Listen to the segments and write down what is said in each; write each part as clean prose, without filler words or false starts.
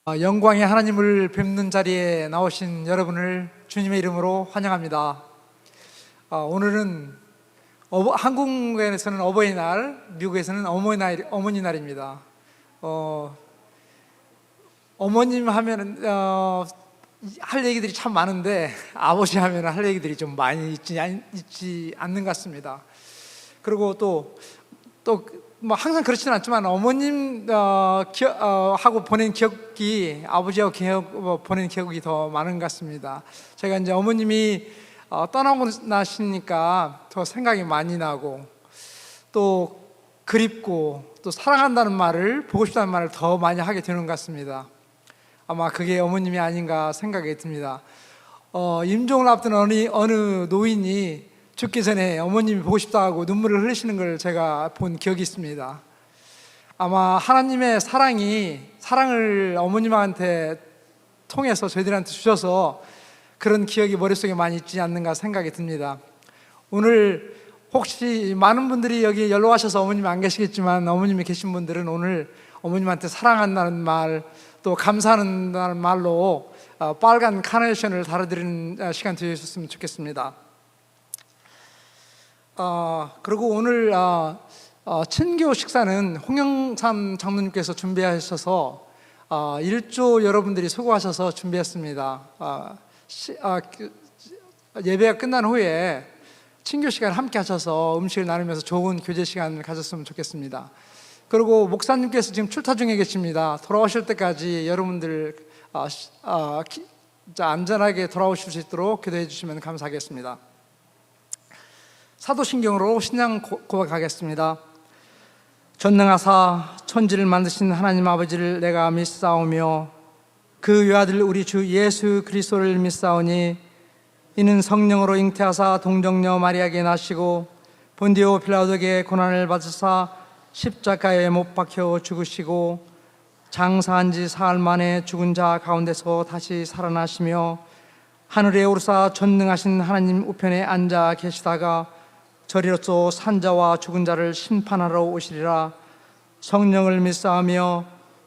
영광의 하나님을 뵙는 자리에 나오신 여러분을 주님의 이름으로 환영합니다. 오늘은 한국에서는 어버이날, 미국에서는 어머니 날입니다. 어머님 하면은 할 얘기들이 참 많은데 아버지 하면은 할 얘기들이 좀 많이 있지 않는 것 같습니다. 그리고 또 뭐 항상 그렇지는 않지만 어머님 하고 보낸 기억이 아버지하고 보낸 기억이 더 많은 것 같습니다. 제가 이제 어머님이 떠나고 나시니까 더 생각이 많이 나고 또 그립고 또 사랑한다는 말을, 보고 싶다는 말을 더 많이 하게 되는 것 같습니다. 아마 그게 어머님이 아닌가 생각이 듭니다. 임종을 앞둔 어느 노인이 죽기 전에 어머님이 보고 싶다고 눈물을 흘리시는 걸 제가 본 기억이 있습니다. 아마 하나님의 사랑을 어머님한테 통해서 저희들한테 주셔서 그런 기억이 머릿속에 많이 있지 않는가 생각이 듭니다. 오늘 혹시 많은 분들이 여기 연로하셔서 어머님이 안 계시겠지만, 어머님이 계신 분들은 오늘 어머님한테 사랑한다는 말, 또 감사한다는 말로 빨간 카네이션을 달아드리는 시간 되셨으면 좋겠습니다. 그리고 오늘 친교 식사는 홍영삼 장로님께서 준비하셔서 일조 여러분들이 수고하셔서 준비했습니다. 예배가 끝난 후에 친교 시간을 함께 하셔서 음식을 나누면서 좋은 교제 시간을 가졌으면 좋겠습니다. 그리고 목사님께서 지금 출타 중에 계십니다. 돌아오실 때까지 여러분들 안전하게 돌아오실 수 있도록 기도해 주시면 감사하겠습니다. 사도신경으로 신앙 고백하겠습니다. 전능하사 천지를 만드신 하나님 아버지를 내가 믿사오며 그 외아들 우리 주 예수 그리스도를 믿사오니 이는 성령으로 잉태하사 동정녀 마리아에게 나시고 본디오 빌라도에게 고난을 받으사 십자가에 못 박혀 죽으시고 장사한 지 사흘 만에 죽은 자 가운데서 다시 살아나시며 하늘에 오르사 전능하신 하나님 우편에 앉아 계시다가 저리로서 산자와 죽은 자를 심판하러 오시리라. 성령을 믿사하며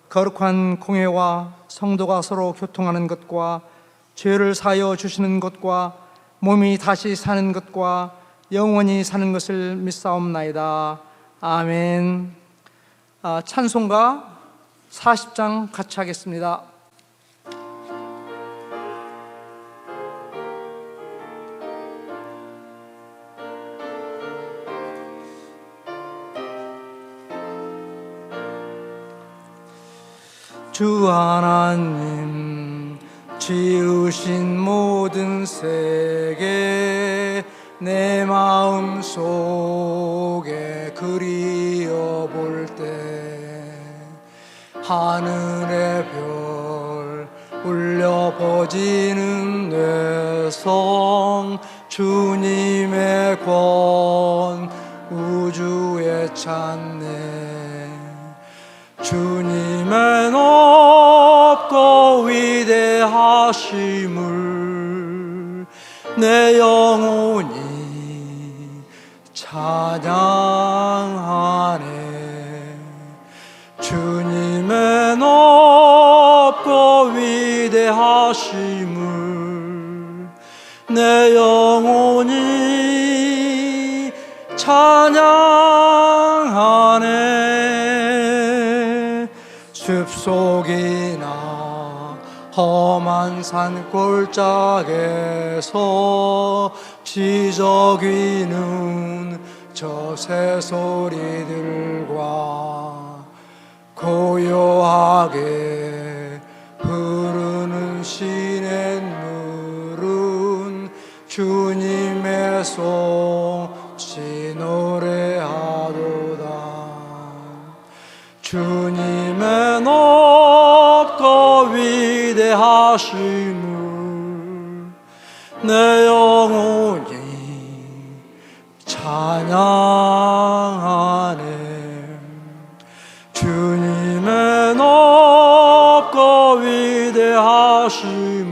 거룩한 공회와 성도가 서로 교통하는 것과 죄를 사하여 주시는 것과 몸이 다시 사는 것과 영원히 사는 것을 믿사옵나이다. 아멘. 찬송가 40장 같이 하겠습니다. 주 하나님 지으신 모든 세계 내 마음 속에 그리어 볼 때 하늘의 별 울려 퍼지는 뇌성 주님의 권 우주에 찾네. 주님의 높고 위대하심을 내 영혼이 찬양하네. 주님의 높고 위대하심을 내 영혼이 찬양하네. 숲속이나 험한 산골짜기에서 지저귀는 저 새소리들과 고요하게 흐르는 시냇물은 주님의 솜씨 노래하도다. 주님의 높고 위대하심을 내 영혼이 찬양하네. 주님의 높고 위대하심을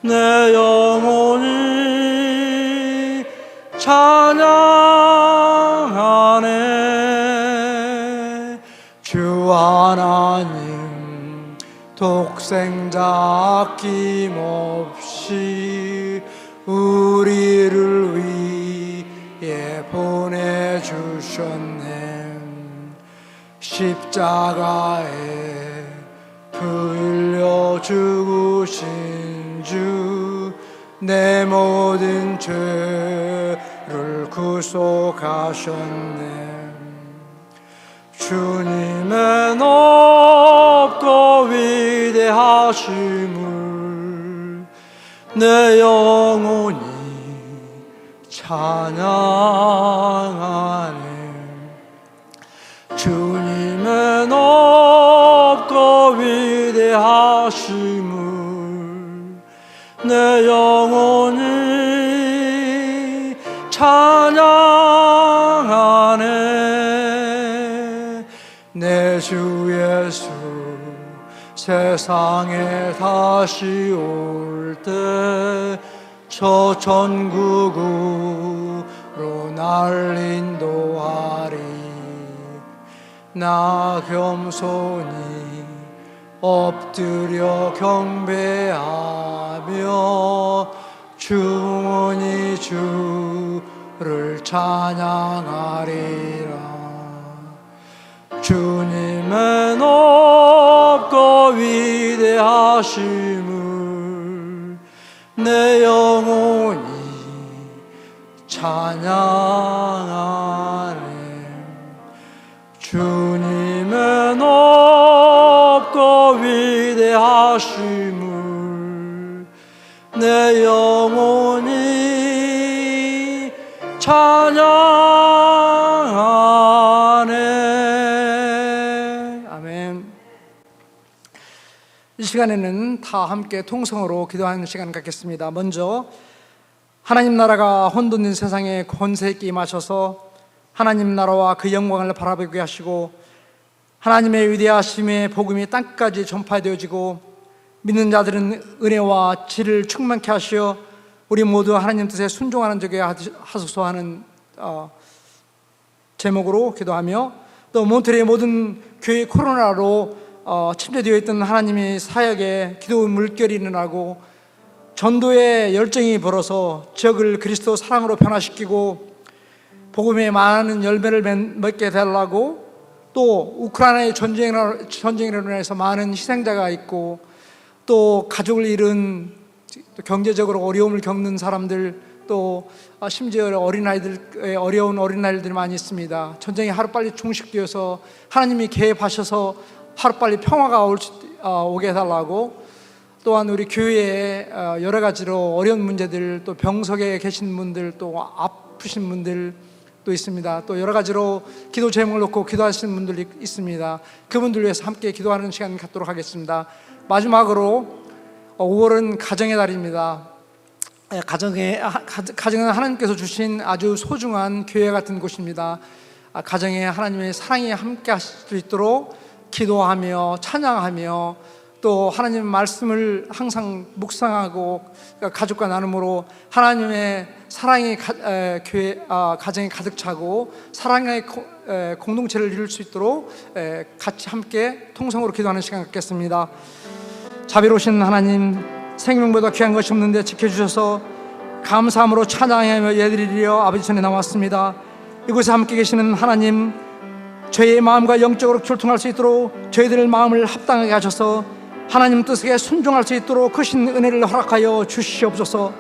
내 영혼이 찬양하네. 주 하나님 독생자 아낌없이 우리를 위해 보내주셨네. 십자가에 피 흘려 죽으신 주, 내 모든 죄를 구속하셨네. 주님의 높고 위대하심을 내 영혼이 찬양하네. 주님의 높고 위대하심을 내 영혼이 찬양하네. 내 주 예수 세상에 다시 올 때 저 천국으로 날 인도하리. 나 겸손히 엎드려 경배하며 주원이 주를 찬양하리라. 주님의 높고 위대하심을 내 영혼이 찬양하네. 주님의 높고 위대하심을 내 영혼이 찬양하네. 아멘. 이 시간에는 다 함께 통성으로 기도하는 시간 갖겠습니다. 먼저 하나님 나라가 혼돈된 세상에 권세 있게 임하셔서 하나님 나라와 그 영광을 바라보게 하시고 하나님의 위대하심의 복음이 땅까지 전파되어지고 믿는 자들은 은혜와 지를 충만케 하시어 우리 모두 하나님 뜻에 순종하는 적에 하소서 하는 제목으로 기도하며, 또 몬트리의 모든 교회 코로나로 침체되어 있던 하나님의 사역에 기도 물결이 일어나고 전도의 열정이 불어서 지역을 그리스도 사랑으로 변화시키고 복음의 많은 열매를 맺게 되려고, 또 우크라이나의 전쟁으로 인해서 많은 희생자가 있고 또 가족을 잃은, 또 경제적으로 어려움을 겪는 사람들, 또 심지어 어린아이들, 어려운 어린아이들이 많이 있습니다. 전쟁이 하루빨리 종식되어서 하나님이 개입하셔서 하루빨리 평화가 오게 해달라고, 또한 우리 교회에 여러 가지로 어려운 문제들, 또 병석에 계신 분들, 또 아프신 분들 또 있습니다. 또 여러 가지로 기도 제목을 놓고 기도하시는 분들이 있습니다. 그분들 위해서 함께 기도하는 시간 갖도록 하겠습니다. 마지막으로 5월은 가정의 달입니다. 가정은 하나님께서 주신 아주 소중한 교회 같은 곳입니다. 가정에 하나님의 사랑이 함께 하실 수 있도록 기도하며 찬양하며 또 하나님의 말씀을 항상 묵상하고 가족과 나눔으로 하나님의 사랑이 가정에 가득 차고 사랑의 공동체를 이룰 수 있도록 같이 함께 통성으로 기도하는 시간 갖겠습니다. 자비로우신 하나님, 생명보다 귀한 것이 없는데 지켜주셔서 감사함으로 찬양하며 예드리려 아버지 손에 나왔습니다. 이곳에 함께 계시는 하나님, 저희의 마음과 영적으로 교통할 수 있도록 저희들의 마음을 합당하게 하셔서 하나님 뜻에 순종할 수 있도록 크신 은혜를 허락하여 주시옵소서.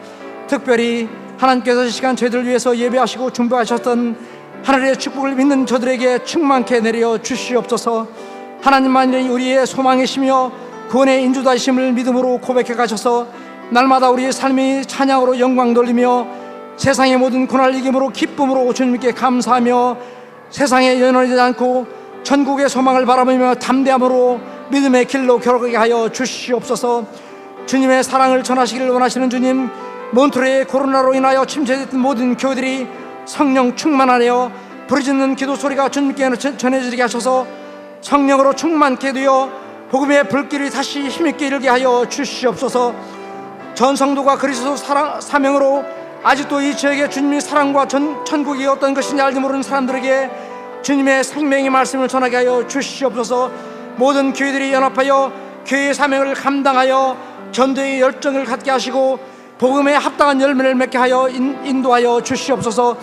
특별히 하나님께서 이 시간 저희들을 위해서 예배하시고 준비하셨던 하늘의 축복을 믿는 저들에게 충만케 내려 주시옵소서. 하나님만이 우리의 소망이시며 구원의 인주다심을 믿음으로 고백해 가셔서 날마다 우리의 삶이 찬양으로 영광 돌리며 세상의 모든 고난을 이김으로 기쁨으로 주님께 감사하며 세상에 연연하지 않고 전국의 소망을 바라보며 담대함으로 믿음의 길로 걸어가게 하여 주시옵소서. 주님의 사랑을 전하시기를 원하시는 주님, 몬트레의 코로나로 인하여 침체됐던 모든 교회들이 성령 충만하여 부르짖는 기도 소리가 주님께 전해지게 하셔서 성령으로 충만케 되어 복음의 불길이 다시 힘있게 일게 하여 주시옵소서. 전 성도가 그리스도 사명으로 아직도 이 지역에 주님의 사랑과 천국이 어떤 것인지 알지 모르는 사람들에게 주님의 생명의 말씀을 전하게 하여 주시옵소서. 모든 교회들이 연합하여 교회의 사명을 감당하여 전도의 열정을 갖게 하시고 복음에 합당한 열매를 맺게 하여 인도하여 주시옵소서.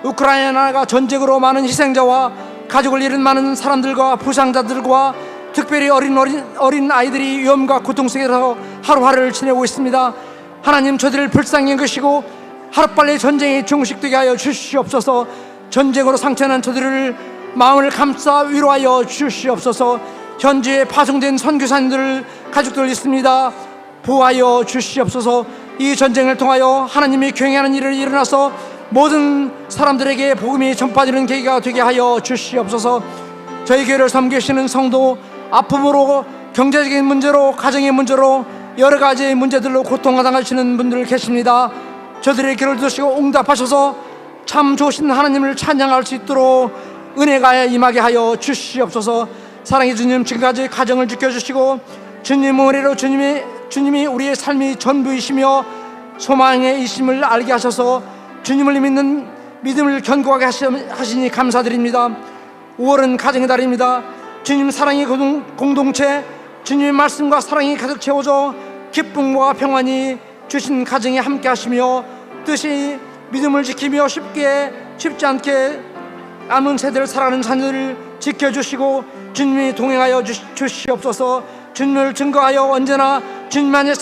우크라이나가 전쟁으로 많은 희생자와 가족을 잃은 많은 사람들과 부상자들과 특별히 어린 아이들이 위험과 고통 속에서 하루하루를 지내고 있습니다. 하나님, 저들을 불쌍히 여기시고 하루빨리 전쟁이 종식되게 하여 주시옵소서. 전쟁으로 상처난 저들을 마음을 감싸 위로하여 주시옵소서. 현지에 파송된 선교사님들 가족들 있습니다. 보호하여 주시옵소서. 이 전쟁을 통하여 하나님이 경영하는 일을 일어나서 모든 사람들에게 복음이 전파되는 계기가 되게 하여 주시옵소서. 저희 교회를 섬기시는 성도, 아픔으로, 경제적인 문제로, 가정의 문제로, 여러 가지 문제들로 고통당하시는 분들 계십니다. 저들의 길을 드시고 응답하셔서 참 좋으신 하나님을 찬양할 수 있도록 은혜가 임하게 하여 주시옵소서. 사랑의 주님, 지금까지 가정을 지켜주시고 주님 은혜로 주님이 우리의 삶이 전부이시며 소망의 이심을 알게 하셔서 주님을 믿는 믿음을 견고하게 하시니 감사드립니다. 5월은 가정의 달입니다. 주님 사랑의 공동체, 주님의 말씀과 사랑이 가득 채워져 기쁨과 평안이 주신 가정에 함께 하시며 뜻이 믿음을 지키며 쉽지 않게 남은 세대를 살아가는 자녀를 지켜주시고 주님이 동행하여 주시옵소서. 주님을 증거하여 언제나 주님만의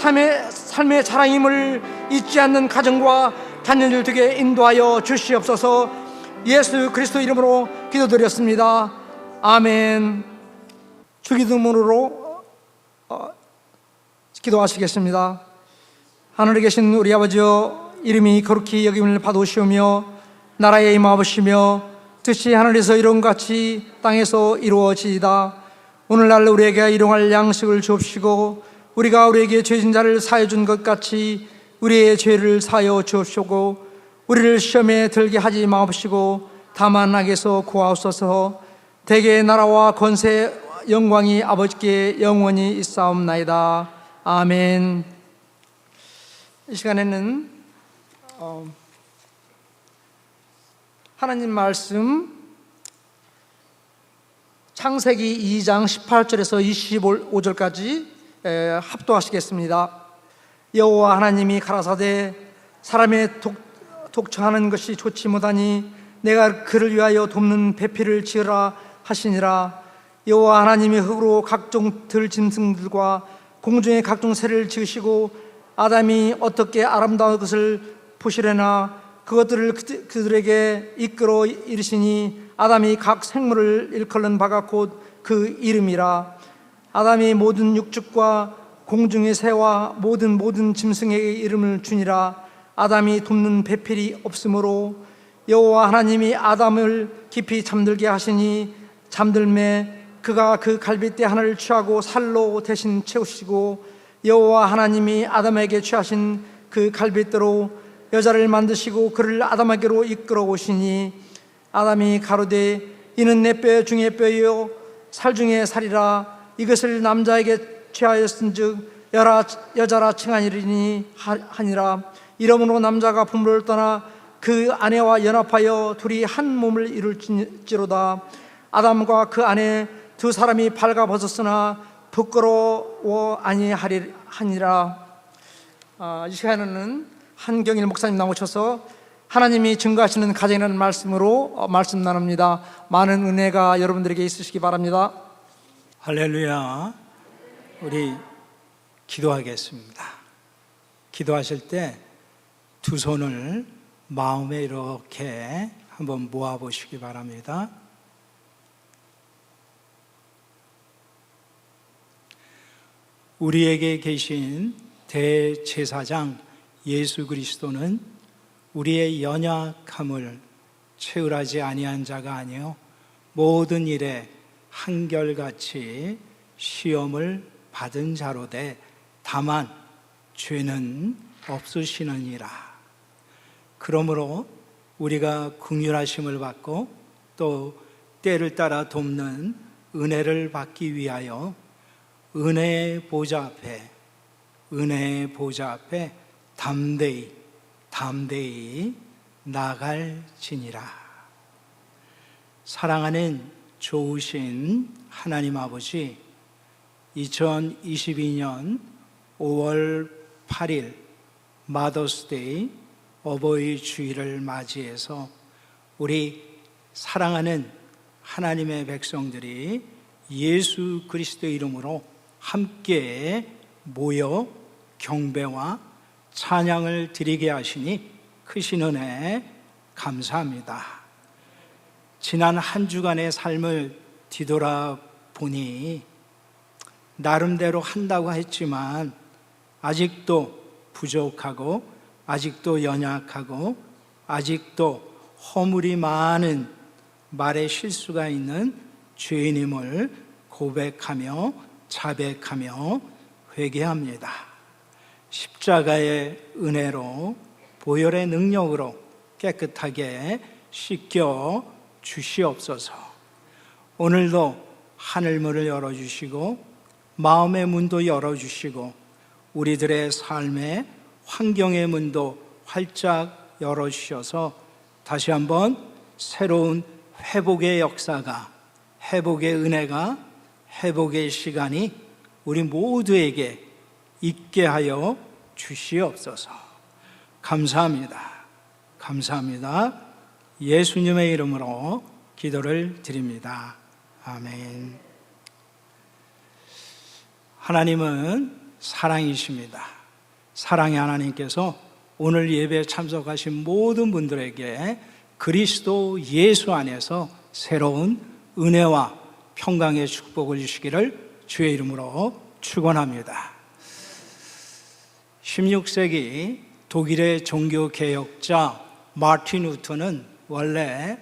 삶의 자랑임을 잊지 않는 가정과 자녀들 되게 인도하여 주시옵소서. 예수 그리스도 이름으로 기도드렸습니다. 아멘. 주기도문으로 기도하시겠습니다. 하늘에 계신 우리 아버지여, 이름이 거룩히 여김을 받으시오며 나라에 임하옵시며 뜻이 하늘에서 이룬 같이 땅에서 이루어지이다. 오늘날 우리에게 일용할 양식을 주옵시고 우리가 우리에게 죄진 자를 사해 준 것 같이 우리의 죄를 사하여 주옵시고 우리를 시험에 들게 하지 마옵시고 다만 악에서 구하옵소서. 대개의 나라와 권세 영광이 아버지께 영원히 있사옵나이다. 아멘. 이 시간에는 하나님 말씀 창세기 2장 18절에서 25절까지 합독하시겠습니다. 여호와 하나님이 가라사대 사람의 독청하는 것이 좋지 못하니 내가 그를 위하여 돕는 배필을 지으라 하시니라. 여호와 하나님이 흙으로 각종 들짐승들과 공중의 각종 새를 지으시고 아담이 어떻게 아름다운 것을 보시려나 그것들을 그들에게 이끌어 이르시니 아담이 각 생물을 일컬는 바가 곧 그 이름이라. 아담이 모든 육축과 공중의 새와 모든 짐승에게 이름을 주니라. 아담이 돕는 배필이 없으므로 여호와 하나님이 아담을 깊이 잠들게 하시니 잠들매 그가 그 갈빗대 하나를 취하고 살로 대신 채우시고 여호와 하나님이 아담에게 취하신 그 갈빗대로 여자를 만드시고 그를 아담에게로 이끌어 오시니 아담이 가로되 이는 내 뼈 중에 뼈요 살 중에 살이라. 이것을 남자에게 취하였은즉 여자라 칭하니라 하니라. 이러므로 남자가 부모를 떠나 그 아내와 연합하여 둘이 한 몸을 이룰지로다. 아담과 그 아내 두 사람이 발가벗었으나 부끄러워 아니하니라. 이 시간에는 한경일 목사님 나오셔서 하나님이 증거하시는 가정이라는 말씀으로 말씀 나눕니다. 많은 은혜가 여러분들에게 있으시기 바랍니다. 할렐루야. 우리 기도하겠습니다. 기도하실 때 두 손을 마음에 이렇게 한번 모아보시기 바랍니다. 우리에게 계신 대제사장 예수 그리스도는 우리의 연약함을 채울하지 아니한 자가 아니요 모든 일에 한결같이 시험을 받은 자로되 다만 죄는 없으시느니라. 그러므로 우리가 긍휼하심을 받고 또 때를 따라 돕는 은혜를 받기 위하여 은혜의 보좌 앞에 담대히 나갈지니라. 사랑하는 좋으신 하나님 아버지, 2022년 5월 8일 마더스데이 어버이 주일을 맞이해서 우리 사랑하는 하나님의 백성들이 예수 그리스도의 이름으로 함께 모여 경배와 찬양을 드리게 하시니 크신 은혜 감사합니다. 지난 한 주간의 삶을 뒤돌아보니 나름대로 한다고 했지만 아직도 부족하고 아직도 연약하고 아직도 허물이 많은 말에 실수가 있는 죄인임을 고백하며 자백하며 회개합니다. 십자가의 은혜로 보혈의 능력으로 깨끗하게 씻겨 주시옵소서. 오늘도 하늘문을 열어주시고 마음의 문도 열어주시고 우리들의 삶의 환경의 문도 활짝 열어주셔서 다시 한번 새로운 회복의 역사가, 회복의 은혜가, 회복의 시간이 우리 모두에게 있게 하여 주시옵소서. 감사합니다. 감사합니다. 예수님의 이름으로 기도를 드립니다. 아멘. 하나님은 사랑이십니다. 사랑의 하나님께서 오늘 예배에 참석하신 모든 분들에게 그리스도 예수 안에서 새로운 은혜와 평강의 축복을 주시기를 주의 이름으로 축원합니다. 16세기 독일의 종교개혁자 마틴 루터는 원래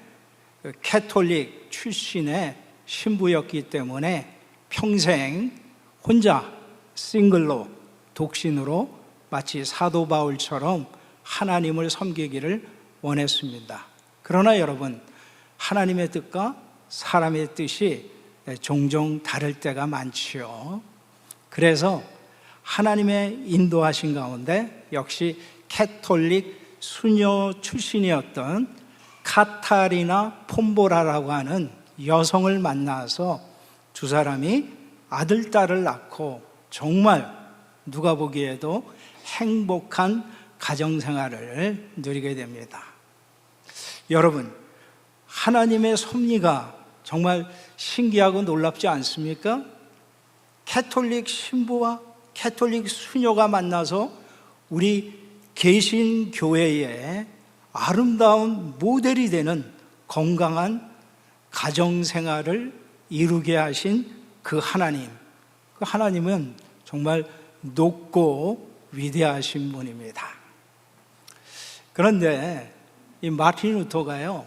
캐톨릭 출신의 신부였기 때문에 평생 혼자 싱글로 독신으로 마치 사도 바울처럼 하나님을 섬기기를 원했습니다. 그러나 여러분, 하나님의 뜻과 사람의 뜻이 종종 다를 때가 많지요. 그래서 하나님의 인도하신 가운데 역시 캐톨릭 수녀 출신이었던 카타리나 폼보라라고 하는 여성을 만나서 두 사람이 아들, 딸을 낳고 정말 누가 보기에도 행복한 가정생활을 누리게 됩니다. 여러분, 하나님의 섭리가 정말 신기하고 놀랍지 않습니까? 캐톨릭 신부와 캐톨릭 수녀가 만나서 우리 개신교회의 아름다운 모델이 되는 건강한 가정생활을 이루게 하신 그 하나님, 그 하나님은 정말 높고 위대하신 분입니다. 그런데 이 마틴 루터가요,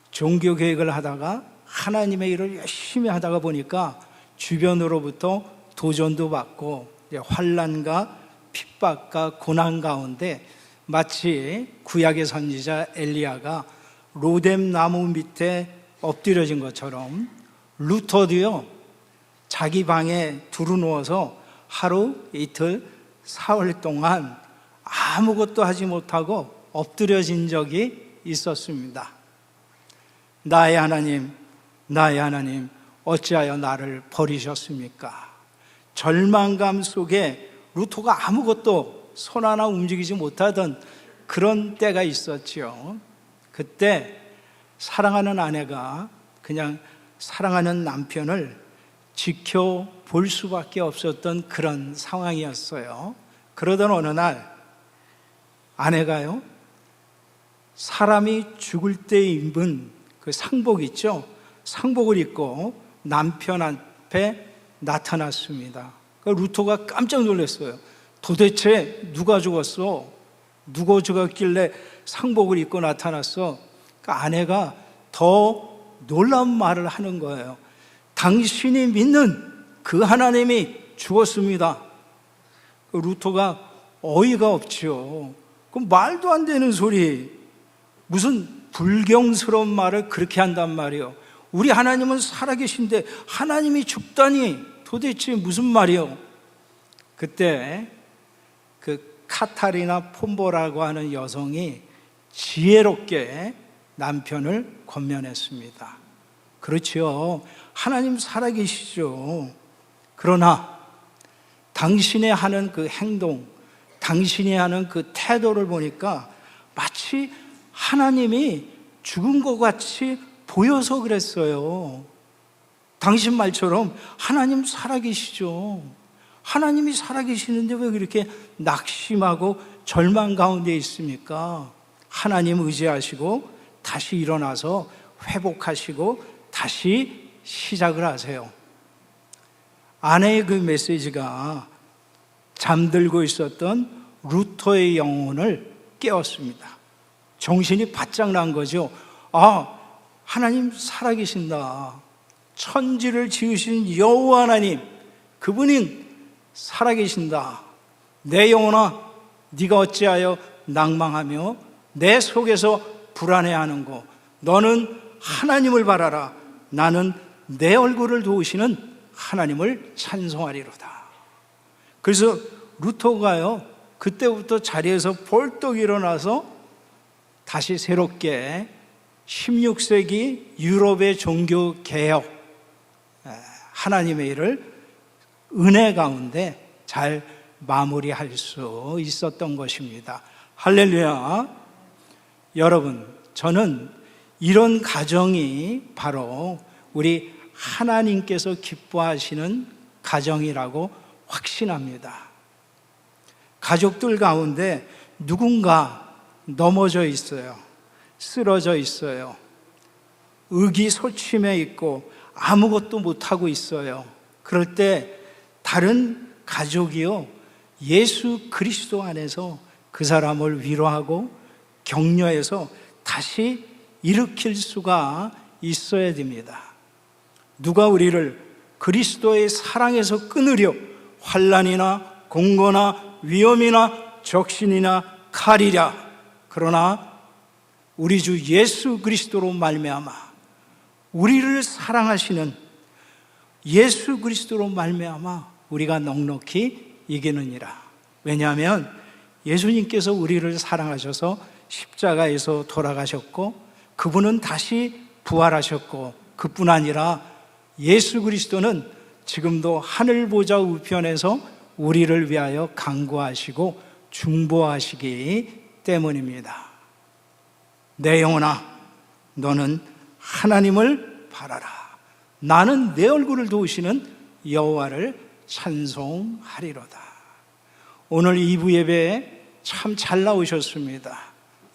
종교개혁을 하다가 하나님의 일을 열심히 하다가 보니까 주변으로부터 도전도 받고 환난과 핍박과 고난 가운데 마치 구약의 선지자 엘리야가 로뎀 나무 밑에 엎드려진 것처럼 루터도요, 자기 방에 두루누워서 하루, 이틀, 사흘 동안 아무것도 하지 못하고 엎드려진 적이 있었습니다. 나의 하나님, 나의 하나님, 어찌하여 나를 버리셨습니까? 절망감 속에 루터가 아무것도 손 하나 움직이지 못하던 그런 때가 있었죠. 그때 사랑하는 아내가 그냥 사랑하는 남편을 지켜볼 수밖에 없었던 그런 상황이었어요. 그러던 어느 날 아내가요, 사람이 죽을 때 입은 그 상복 있죠? 상복을 입고 남편 앞에 나타났습니다. 루터가 깜짝 놀랐어요. 도대체 누가 죽었어? 누가 죽었길래 상복을 입고 나타났어? 그러니까 아내가 더 놀라운 말을 하는 거예요. 당신이 믿는 그 하나님이 죽었습니다. 루터가 어이가 없지요. 그 말도 안 되는 소리, 무슨 불경스러운 말을 그렇게 한단 말이에요. 우리 하나님은 살아계신데 하나님이 죽다니 도대체 무슨 말이요? 그때 그 카타리나 폼보라고 하는 여성이 지혜롭게 남편을 권면했습니다. 그렇죠. 하나님 살아계시죠. 그러나 당신이 하는 그 행동, 당신이 하는 그 태도를 보니까 마치 하나님이 죽은 것 같이 보여서 그랬어요. 당신 말처럼 하나님 살아계시죠. 하나님이 살아계시는데 왜 그렇게 낙심하고 절망 가운데 있습니까? 하나님 의지하시고 다시 일어나서 회복하시고 다시 시작을 하세요. 아내의 그 메시지가 잠들고 있었던 루터의 영혼을 깨웠습니다. 정신이 바짝 난 거죠. 아, 하나님 살아계신다. 천지를 지으신 여호와 하나님, 그분이 살아계신다. 내 영혼아, 네가 어찌하여 낭망하며 내 속에서 불안해하는고? 너는 하나님을 바라라. 나는 내 얼굴을 도우시는 하나님을 찬송하리로다. 그래서 루터가요, 그때부터 자리에서 벌떡 일어나서 다시 새롭게 16세기 유럽의 종교 개혁, 하나님의 일을 은혜 가운데 잘 마무리할 수 있었던 것입니다. 할렐루야. 여러분, 저는 이런 가정이 바로 우리 하나님께서 기뻐하시는 가정이라고 확신합니다. 가족들 가운데 누군가 넘어져 있어요. 쓰러져 있어요. 의기소침해 있고 아무것도 못하고 있어요. 그럴 때 다른 가족이요, 예수 그리스도 안에서 그 사람을 위로하고 격려해서 다시 일으킬 수가 있어야 됩니다. 누가 우리를 그리스도의 사랑에서 끊으려 환난이나 공고나 위험이나 적신이나 칼이랴. 그러나 우리 주 예수 그리스도로 말미암아 우리를 사랑하시는 예수 그리스도로 말미암아 우리가 넉넉히 이기느니라. 왜냐하면 예수님께서 우리를 사랑하셔서 십자가에서 돌아가셨고 그분은 다시 부활하셨고, 그뿐 아니라 예수 그리스도는 지금도 하늘 보좌 우편에서 우리를 위하여 간구하시고 중보하시기 때문입니다. 내 영혼아, 너는 하나님을 바라라. 나는 내 얼굴을 도우시는 여호와를 찬송하리로다. 오늘 2부 예배에 참 잘 나오셨습니다.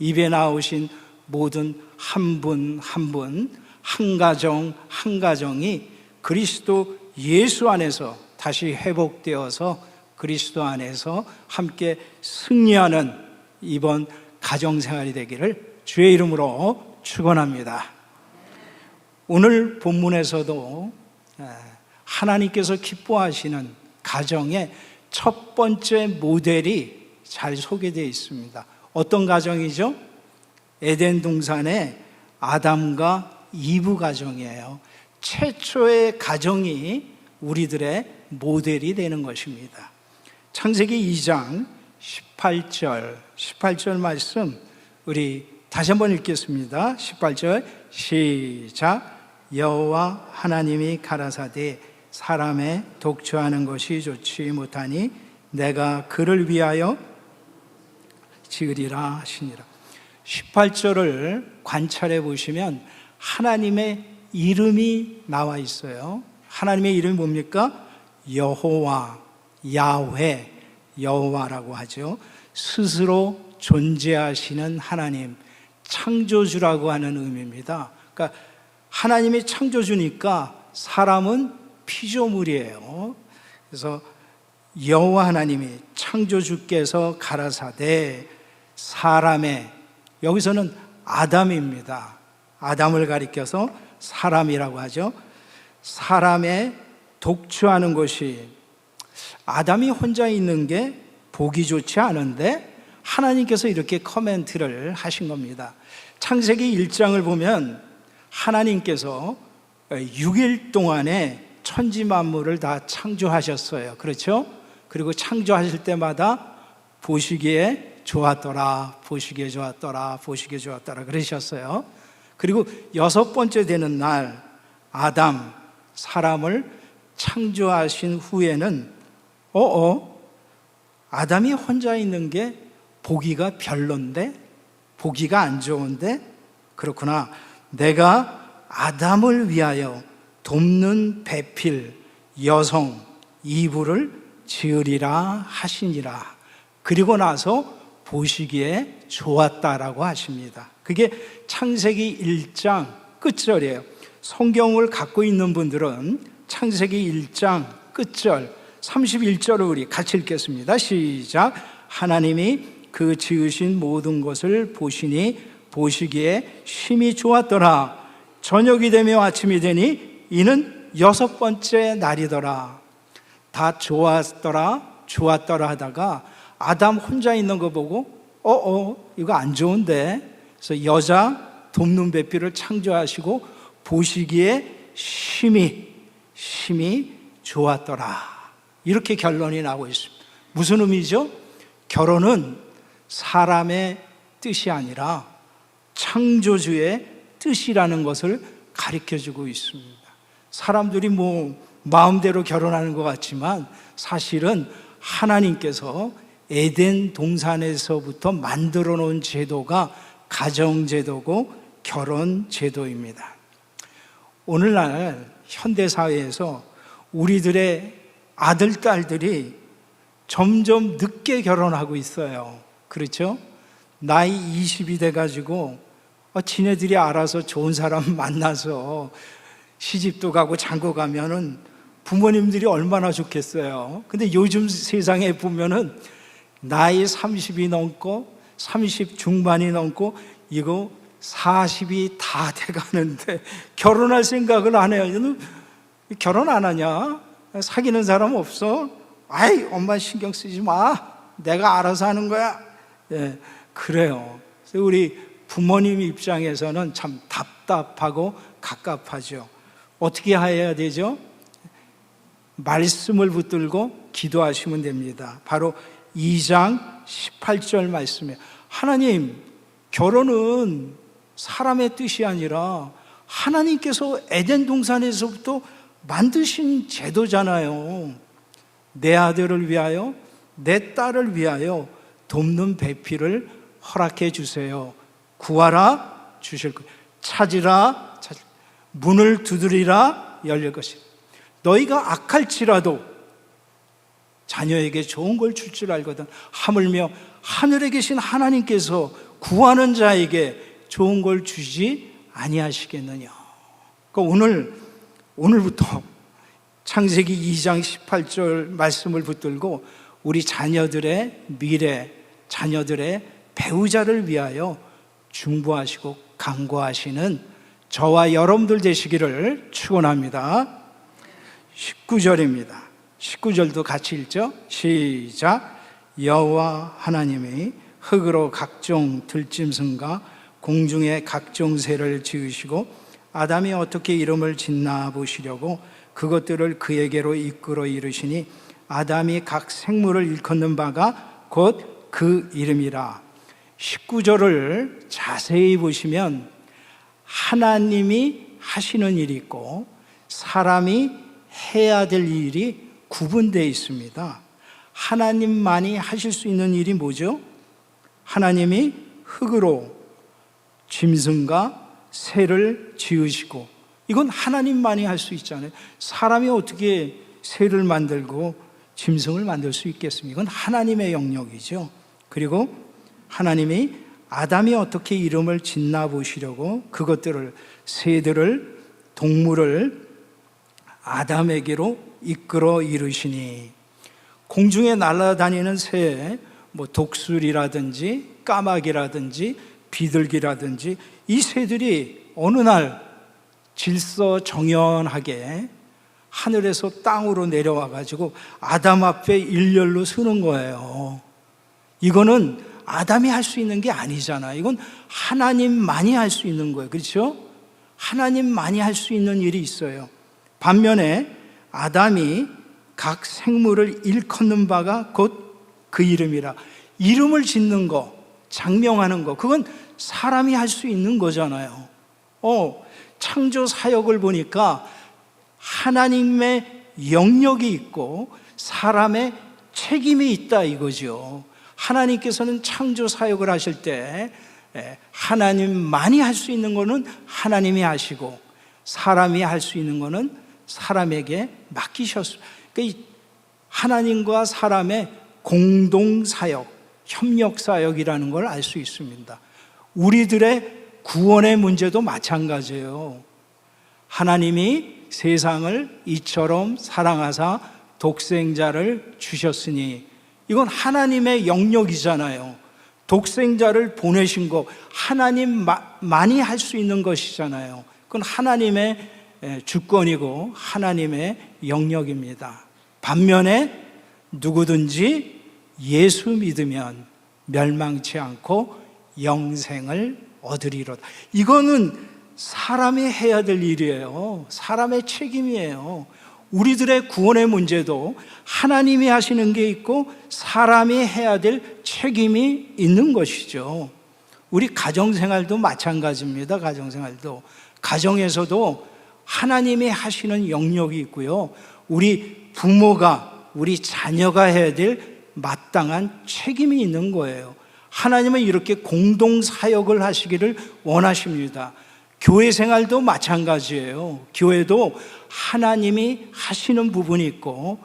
입에 나오신 모든 한 분 한 분, 한 가정 한 가정이 그리스도 예수 안에서 다시 회복되어서 그리스도 안에서 함께 승리하는 이번 가정생활이 되기를 주의 이름으로 축원합니다. 오늘 본문에서도 하나님께서 기뻐하시는 가정의 첫 번째 모델이 잘 소개되어 있습니다. 어떤 가정이죠? 에덴 동산의 아담과 이브 가정이에요. 최초의 가정이 우리들의 모델이 되는 것입니다. 창세기 2장 18절 말씀 우리 다시 한번 읽겠습니다. 18절 시작. 여호와 하나님이 가라사대 사람의 독주하는 것이 좋지 못하니 내가 그를 위하여 지으리라 하시니라. 18절을 관찰해 보시면 하나님의 이름이 나와 있어요. 하나님의 이름이 뭡니까? 여호와, 야훼, 여호와라고 하죠. 스스로 존재하시는 하나님, 창조주라고 하는 의미입니다. 그러니까 하나님이 창조주니까 사람은 피조물이에요. 그래서 여호와 하나님이 창조주께서 가라사대 사람의, 여기서는 아담입니다. 아담을 가리켜서 사람이라고 하죠. 사람의 독주하는 것이, 아담이 혼자 있는 게 보기 좋지 않은데 하나님께서 이렇게 코멘트를 하신 겁니다. 창세기 1장을 보면 하나님께서 6일 동안에 천지 만물을 다 창조하셨어요. 그렇죠? 그리고 창조하실 때마다 보시기에 좋았더라, 보시기에 좋았더라, 보시기에 좋았더라 그러셨어요. 그리고 6번째 되는 날 아담, 사람을 창조하신 후에는 아담이 혼자 있는 게 보기가 별론데, 보기가 안 좋은데, 그렇구나, 내가 아담을 위하여 돕는 배필 여성 이브를 지으리라 하시니라. 그리고 나서 보시기에 좋았다라고 하십니다. 그게 창세기 1장 끝절이에요. 성경을 갖고 있는 분들은 창세기 1장 끝절 31절을 우리 같이 읽겠습니다. 시작. 하나님이 그 지으신 모든 것을 보시니 보시기에 심히 좋았더라. 저녁이 되며 아침이 되니 이는 6번째 날이더라. 다 좋았더라 하다가 아담 혼자 있는 거 보고 이거 안 좋은데, 그래서 여자 돕는 배필을 창조하시고 보시기에 심히 좋았더라. 이렇게 결론이 나오고 있습니다. 무슨 의미죠? 결혼은 사람의 뜻이 아니라 창조주의 뜻이라는 것을 가르쳐주고 있습니다. 사람들이 마음대로 결혼하는 것 같지만 사실은 하나님께서 에덴 동산에서부터 만들어 놓은 제도가 가정제도고 결혼제도입니다. 오늘날 현대사회에서 우리들의 아들, 딸들이 점점 늦게 결혼하고 있어요. 그렇죠? 나이 20이 돼가지고 지네들이 알아서 좋은 사람 만나서 시집도 가고 장가 가면은 부모님들이 얼마나 좋겠어요. 근데 요즘 세상에 보면은 나이 30이 넘고 30 중반이 넘고 이거 40이 다 돼가는데 결혼할 생각을 안 해요. 너는 결혼 안 하냐? 사귀는 사람 없어? 아이, 엄마 신경 쓰지 마. 내가 알아서 하는 거야. 예, 그래요. 그래서 우리 부모님 입장에서는 참 답답하고 갑갑하죠. 어떻게 해야 되죠? 말씀을 붙들고 기도하시면 됩니다. 바로 2장 18절 말씀이에요. 하나님, 결혼은 사람의 뜻이 아니라 하나님께서 에덴 동산에서부터 만드신 제도잖아요. 내 아들을 위하여, 내 딸을 위하여 돕는 배필을 허락해 주세요. 구하라, 주실 거예요. 찾으라, 문을 두드리라, 열릴 것이다. 너희가 악할지라도 자녀에게 좋은 걸 줄 줄 알거든. 하물며 하늘에 계신 하나님께서 구하는 자에게 좋은 걸 주지 아니하시겠느냐. 그러니까 오늘부터 창세기 2장 18절 말씀을 붙들고 우리 자녀들의 미래, 자녀들의 배우자를 위하여 중보하시고 간구하시는 저와 여러분들 되시기를 축원합니다. 19절입니다. 19절도 같이 읽죠. 시작. 여호와 하나님이 흙으로 각종 들짐승과 공중의 각종 새를 지으시고 아담이 어떻게 이름을 짓나 보시려고 그것들을 그에게로 이끌어 이르시니 아담이 각 생물을 일컫는 바가 곧 그 이름이라. 19절을 자세히 보시면 하나님이 하시는 일이 있고 사람이 해야 될 일이 구분되어 있습니다. 하나님만이 하실 수 있는 일이 뭐죠? 하나님이 흙으로 짐승과 새를 지으시고, 이건 하나님만이 할 수 있잖아요. 사람이 어떻게 새를 만들고 짐승을 만들 수 있겠습니까? 이건 하나님의 영역이죠. 그리고 하나님이 아담이 어떻게 이름을 짓나 보시려고 그것들을, 새들을, 동물을 아담에게로 이끌어 이르시니, 공중에 날아다니는 새, 독수리라든지 까마귀라든지 비둘기라든지 이 새들이 어느 날 질서정연하게 하늘에서 땅으로 내려와 가지고 아담 앞에 일렬로 서는 거예요. 이거는 아담이 할 수 있는 게 아니잖아요. 이건 하나님만이 할 수 있는 거예요. 그렇죠? 하나님만이 할 수 있는 일이 있어요. 반면에 아담이 각 생물을 일컫는 바가 곧 그 이름이라. 이름을 짓는 거, 장명하는 거, 그건 사람이 할 수 있는 거잖아요. 창조 사역을 보니까 하나님의 영역이 있고 사람의 책임이 있다 이거죠. 하나님께서는 창조 사역을 하실 때 하나님만이 할 수 있는 거는 하나님이 하시고 사람이 할 수 있는 거는 사람에게 맡기셨습니다. 그러니까 하나님과 사람의 공동 사역, 협력 사역이라는 걸 알 수 있습니다. 우리들의 구원의 문제도 마찬가지예요. 하나님이 세상을 이처럼 사랑하사 독생자를 주셨으니, 이건 하나님의 영역이잖아요. 독생자를 보내신 거 하나님만이 할 수 있는 것이잖아요. 그건 하나님의 주권이고 하나님의 영역입니다. 반면에 누구든지 예수 믿으면 멸망치 않고 영생을 얻으리로다. 이거는 사람이 해야 될 일이에요. 사람의 책임이에요. 우리들의 구원의 문제도 하나님이 하시는 게 있고 사람이 해야 될 책임이 있는 것이죠. 우리 가정생활도 마찬가지입니다. 가정에서도 하나님이 하시는 영역이 있고요, 우리 부모가, 우리 자녀가 해야 될 마땅한 책임이 있는 거예요. 하나님은 이렇게 공동 사역을 하시기를 원하십니다. 교회 생활도 마찬가지예요. 교회도 하나님이 하시는 부분이 있고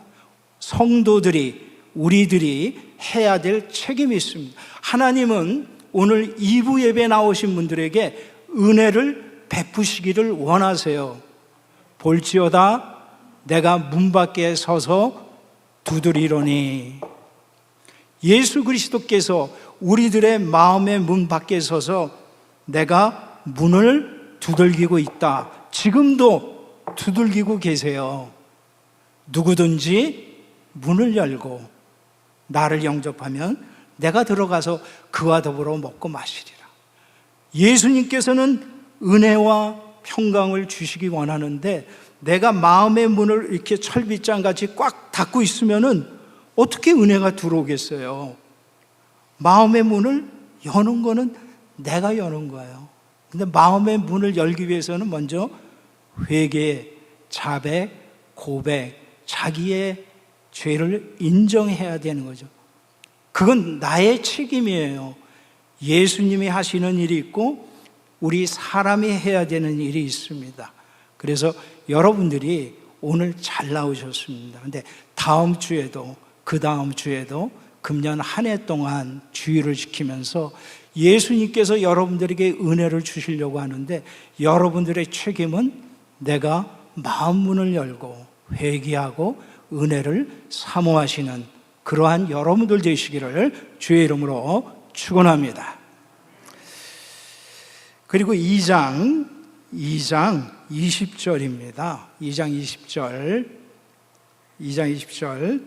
성도들이, 우리들이 해야 될 책임이 있습니다. 하나님은 오늘 2부 예배 나오신 분들에게 은혜를 베푸시기를 원하세요. 볼지어다 내가 문 밖에 서서 두드리노니. 예수 그리스도께서 우리들의 마음의 문 밖에 서서 내가 문을 두들기고 있다. 지금도 두들기고 계세요. 누구든지 문을 열고 나를 영접하면 내가 들어가서 그와 더불어 먹고 마시리라. 예수님께서는 은혜와 평강을 주시기 원하는데 내가 마음의 문을 이렇게 철빗장같이 꽉 닫고 있으면은 어떻게 은혜가 들어오겠어요? 마음의 문을 여는 거는 내가 여는 거예요. 근데 마음의 문을 열기 위해서는 먼저 회개, 자백, 고백, 자기의 죄를 인정해야 되는 거죠. 그건 나의 책임이에요. 예수님이 하시는 일이 있고 우리 사람이 해야 되는 일이 있습니다. 그래서 여러분들이 오늘 잘 나오셨습니다. 근데 다음 주에도, 그 다음 주에도 금년 한 해 동안 주의를 지키면서 예수님께서 여러분들에게 은혜를 주시려고 하는데 여러분들의 책임은 내가 마음 문을 열고 회개하고 은혜를 사모하시는 그러한 여러분들 되시기를 주의 이름으로 축원합니다. 그리고 2장 20절입니다. 2장 20절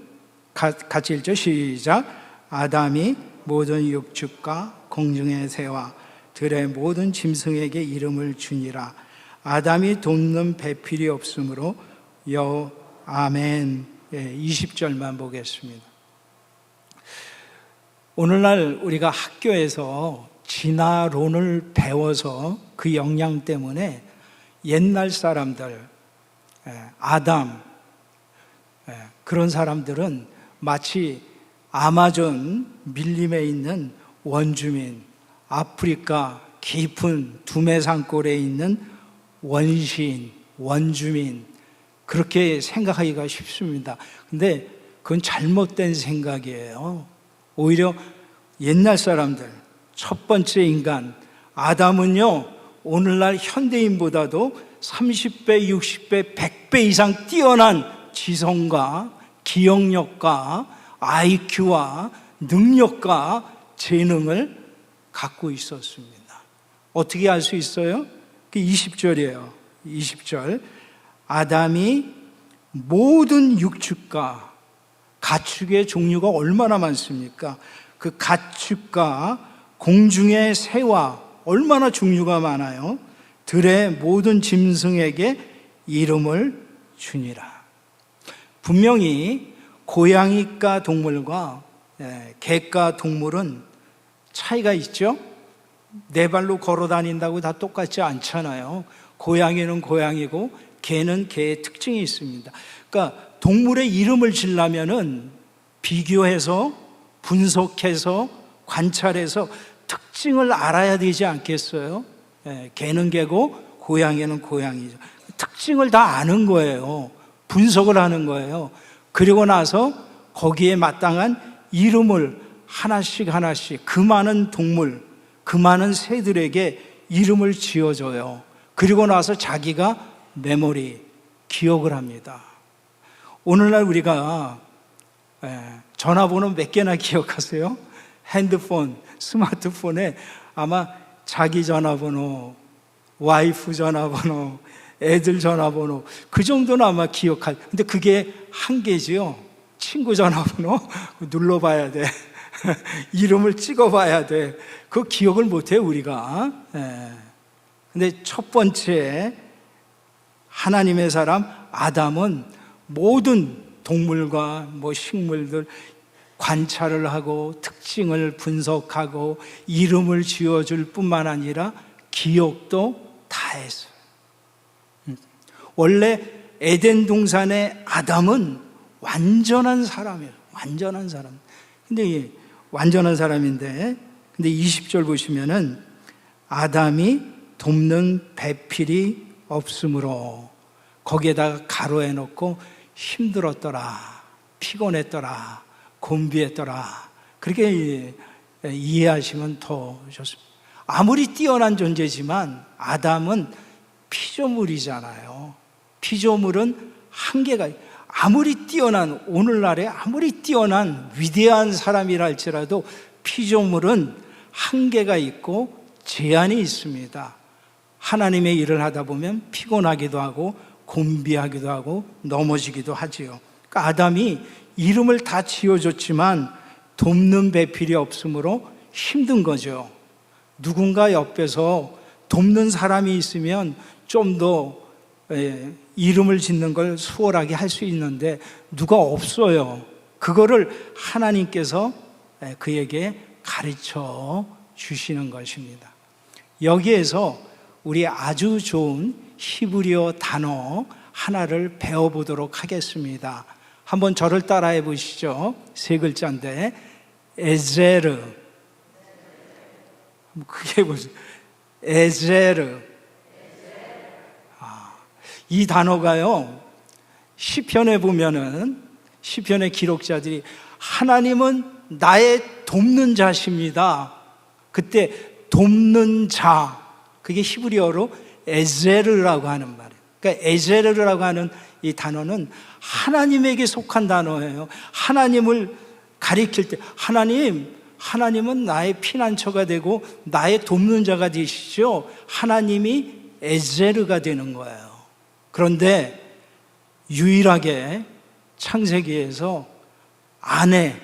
같이 읽죠. 시작. 아담이 모든 육축과 공중의 새와 들의 모든 짐승에게 이름을 주니라. 아담이 돕는 배필이 없으므로 아멘. 20절만 보겠습니다. 오늘날 우리가 학교에서 진화론을 배워서 그 영향 때문에 옛날 사람들, 아담, 그런 사람들은 마치 아마존 밀림에 있는 원주민, 아프리카 깊은 두메산골에 있는 원시인, 원주민, 그렇게 생각하기가 쉽습니다. 근데 그건 잘못된 생각이에요. 오히려 옛날 사람들, 첫 번째 인간 아담은요, 오늘날 현대인보다도 30배, 60배, 100배 이상 뛰어난 지성과 기억력과 IQ와 능력과 재능을 갖고 있었습니다. 어떻게 알 수 있어요? 20절이에요. 20절. 아담이 모든 육축과, 가축의 종류가 얼마나 많습니까? 그 가축과 공중의 새와 얼마나 종류가 많아요. 들의 모든 짐승에게 이름을 주니라. 분명히 고양이과 동물과 개과 동물은 차이가 있죠. 네 발로 걸어 다닌다고 다 똑같지 않잖아요. 고양이는 고양이고 개는 개의 특징이 있습니다. 그러니까 동물의 이름을 지려면은 비교해서 분석해서 관찰해서 특징을 알아야 되지 않겠어요? 개는 개고 고양이는 고양이죠. 특징을 다 아는 거예요. 분석을 하는 거예요. 그리고 나서 거기에 마땅한 이름을 하나씩 그 많은 동물, 그 많은 새들에게 이름을 지어줘요. 그리고 나서 자기가 메모리, 기억을 합니다. 오늘날 우리가 전화번호 몇 개나 기억하세요? 핸드폰, 스마트폰에 아마 자기 전화번호, 와이프 전화번호, 애들 전화번호 그 정도는 아마 기억할. 근데 그게 한계지요. 친구 전화번호 눌러봐야 돼. 이름을 찍어봐야 돼. 그 기억을 못해 우리가. 근데 첫 번째 하나님의 사람 아담은 모든 동물과 식물들 관찰을 하고 특징을 분석하고 이름을 지어줄 뿐만 아니라 기억도 다 했어요. 원래 에덴 동산의 아담은 완전한 사람이에요. 완전한 사람. 근데 완전한 사람인데, 근데 20절 보시면은 아담이 돕는 배필이 없으므로 거기에다가 가로해 놓고 힘들었더라, 피곤했더라, 곤비했더라. 그렇게 이해하시면 더 좋습니다. 아무리 뛰어난 존재지만 아담은 피조물이잖아요. 피조물은 한계가, 아무리 뛰어난, 오늘날에 아무리 뛰어난 위대한 사람이라 할지라도 피조물은 한계가 있고 제한이 있습니다. 하나님의 일을 하다 보면 피곤하기도 하고 곤비하기도 하고 넘어지기도 하지요. 그러니까 아담이 이름을 다 지어줬지만 돕는 배필이 없으므로 힘든 거죠. 누군가 옆에서 돕는 사람이 있으면 좀 더 이름을 짓는 걸 수월하게 할 수 있는데 누가 없어요. 그거를 하나님께서 그에게 가르쳐 주시는 것입니다. 여기에서 우리 아주 좋은 히브리어 단어 하나를 배워보도록 하겠습니다. 한번 저를 따라해 보시죠. 세 글자인데 에제르. 그게 무슨 에제르. 이 단어가요, 시편에 보면은 시편의 기록자들이 하나님은 나의 돕는 자십니다. 그때 돕는 자, 그게 히브리어로 에제르라고 하는 말이에요. 그러니까 에제르라고 하는 이 단어는 하나님에게 속한 단어예요. 하나님을 가리킬 때 하나님은 나의 피난처가 되고 나의 돕는 자가 되시죠. 하나님이 에제르가 되는 거예요. 그런데 유일하게 창세기에서 아내,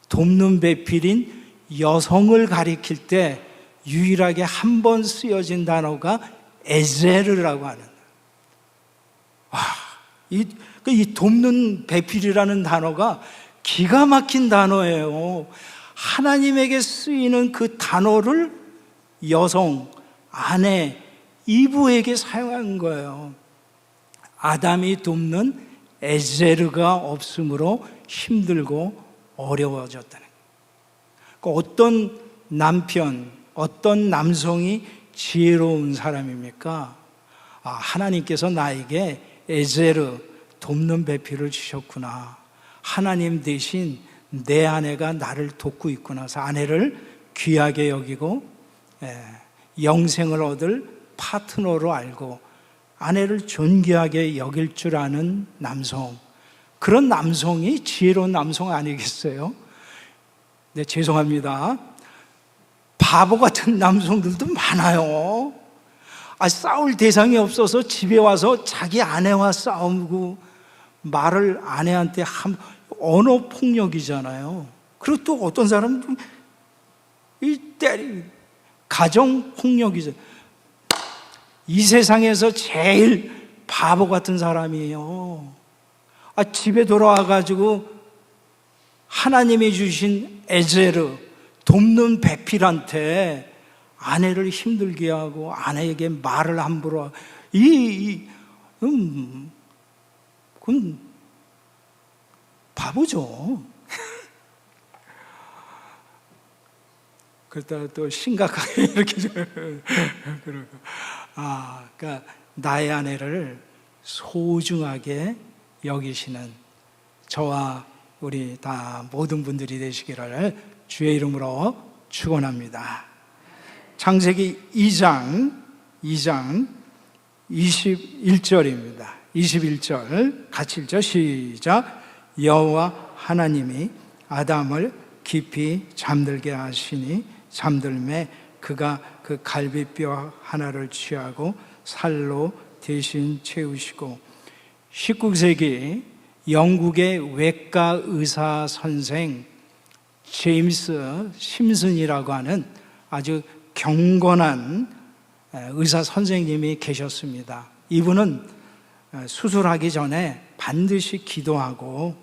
돕는 배필인 여성을 가리킬 때 유일하게 한 번 쓰여진 단어가 에제르라고 하는. 이 돕는 배필이라는 단어가 기가 막힌 단어예요. 하나님에게 쓰이는 그 단어를 여성, 아내, 이브에게 사용한 거예요. 아담이 돕는 에제르가 없으므로 힘들고 어려워졌다는 거예요. 그러니까 어떤 남편, 어떤 남성이 지혜로운 사람입니까? 하나님께서 나에게 에제르, 돕는 배필을 주셨구나. 하나님 대신 내 아내가 나를 돕고 있구나. 그래서 아내를 귀하게 여기고 영생을 얻을 파트너로 알고 아내를 존귀하게 여길 줄 아는 남성, 그런 남성이 지혜로운 남성 아니겠어요? 네, 죄송합니다. 바보 같은 남성들도 많아요. 싸울 대상이 없어서 집에 와서 자기 아내와 싸우고 말을 아내한테 한 언어 폭력이잖아요. 그리고 또 어떤 사람은 가정 폭력이죠. 이 세상에서 제일 바보 같은 사람이에요. 집에 돌아와가지고 하나님이 주신 에제르, 돕는 배필한테 아내를 힘들게 하고 아내에게 말을 함부로 하고 그건 바보죠. 그러다 또 심각하게 이렇게 그러고 그러니까 나의 아내를 소중하게 여기시는 저와 우리 다 모든 분들이 되시기를 주의 이름으로 축원합니다. 창세기 2장 21절입니다. 21절 같이 읽죠. 시작. 여호와 하나님이 아담을 깊이 잠들게 하시니 잠들매 그가 그 갈비뼈 하나를 취하고 살로 대신 채우시고 19세기 영국의 외과 의사 선생 제임스 심슨이라고 하는 아주 경건한 의사 선생님이 계셨습니다. 이분은 수술하기 전에 반드시 기도하고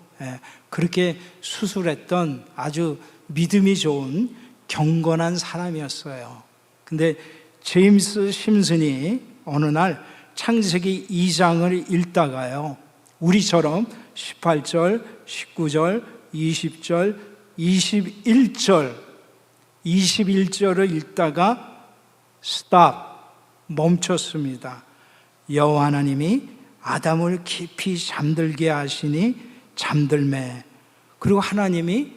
그렇게 수술했던 아주 믿음이 좋은 경건한 사람이었어요. 근데 제임스 심슨이 어느 날 창세기 2장을 읽다가요, 우리처럼 18절, 19절, 20절, 21절을 읽다가 멈췄습니다. 여호와 하나님이 아담을 깊이 잠들게 하시니 잠들매. 그리고 하나님이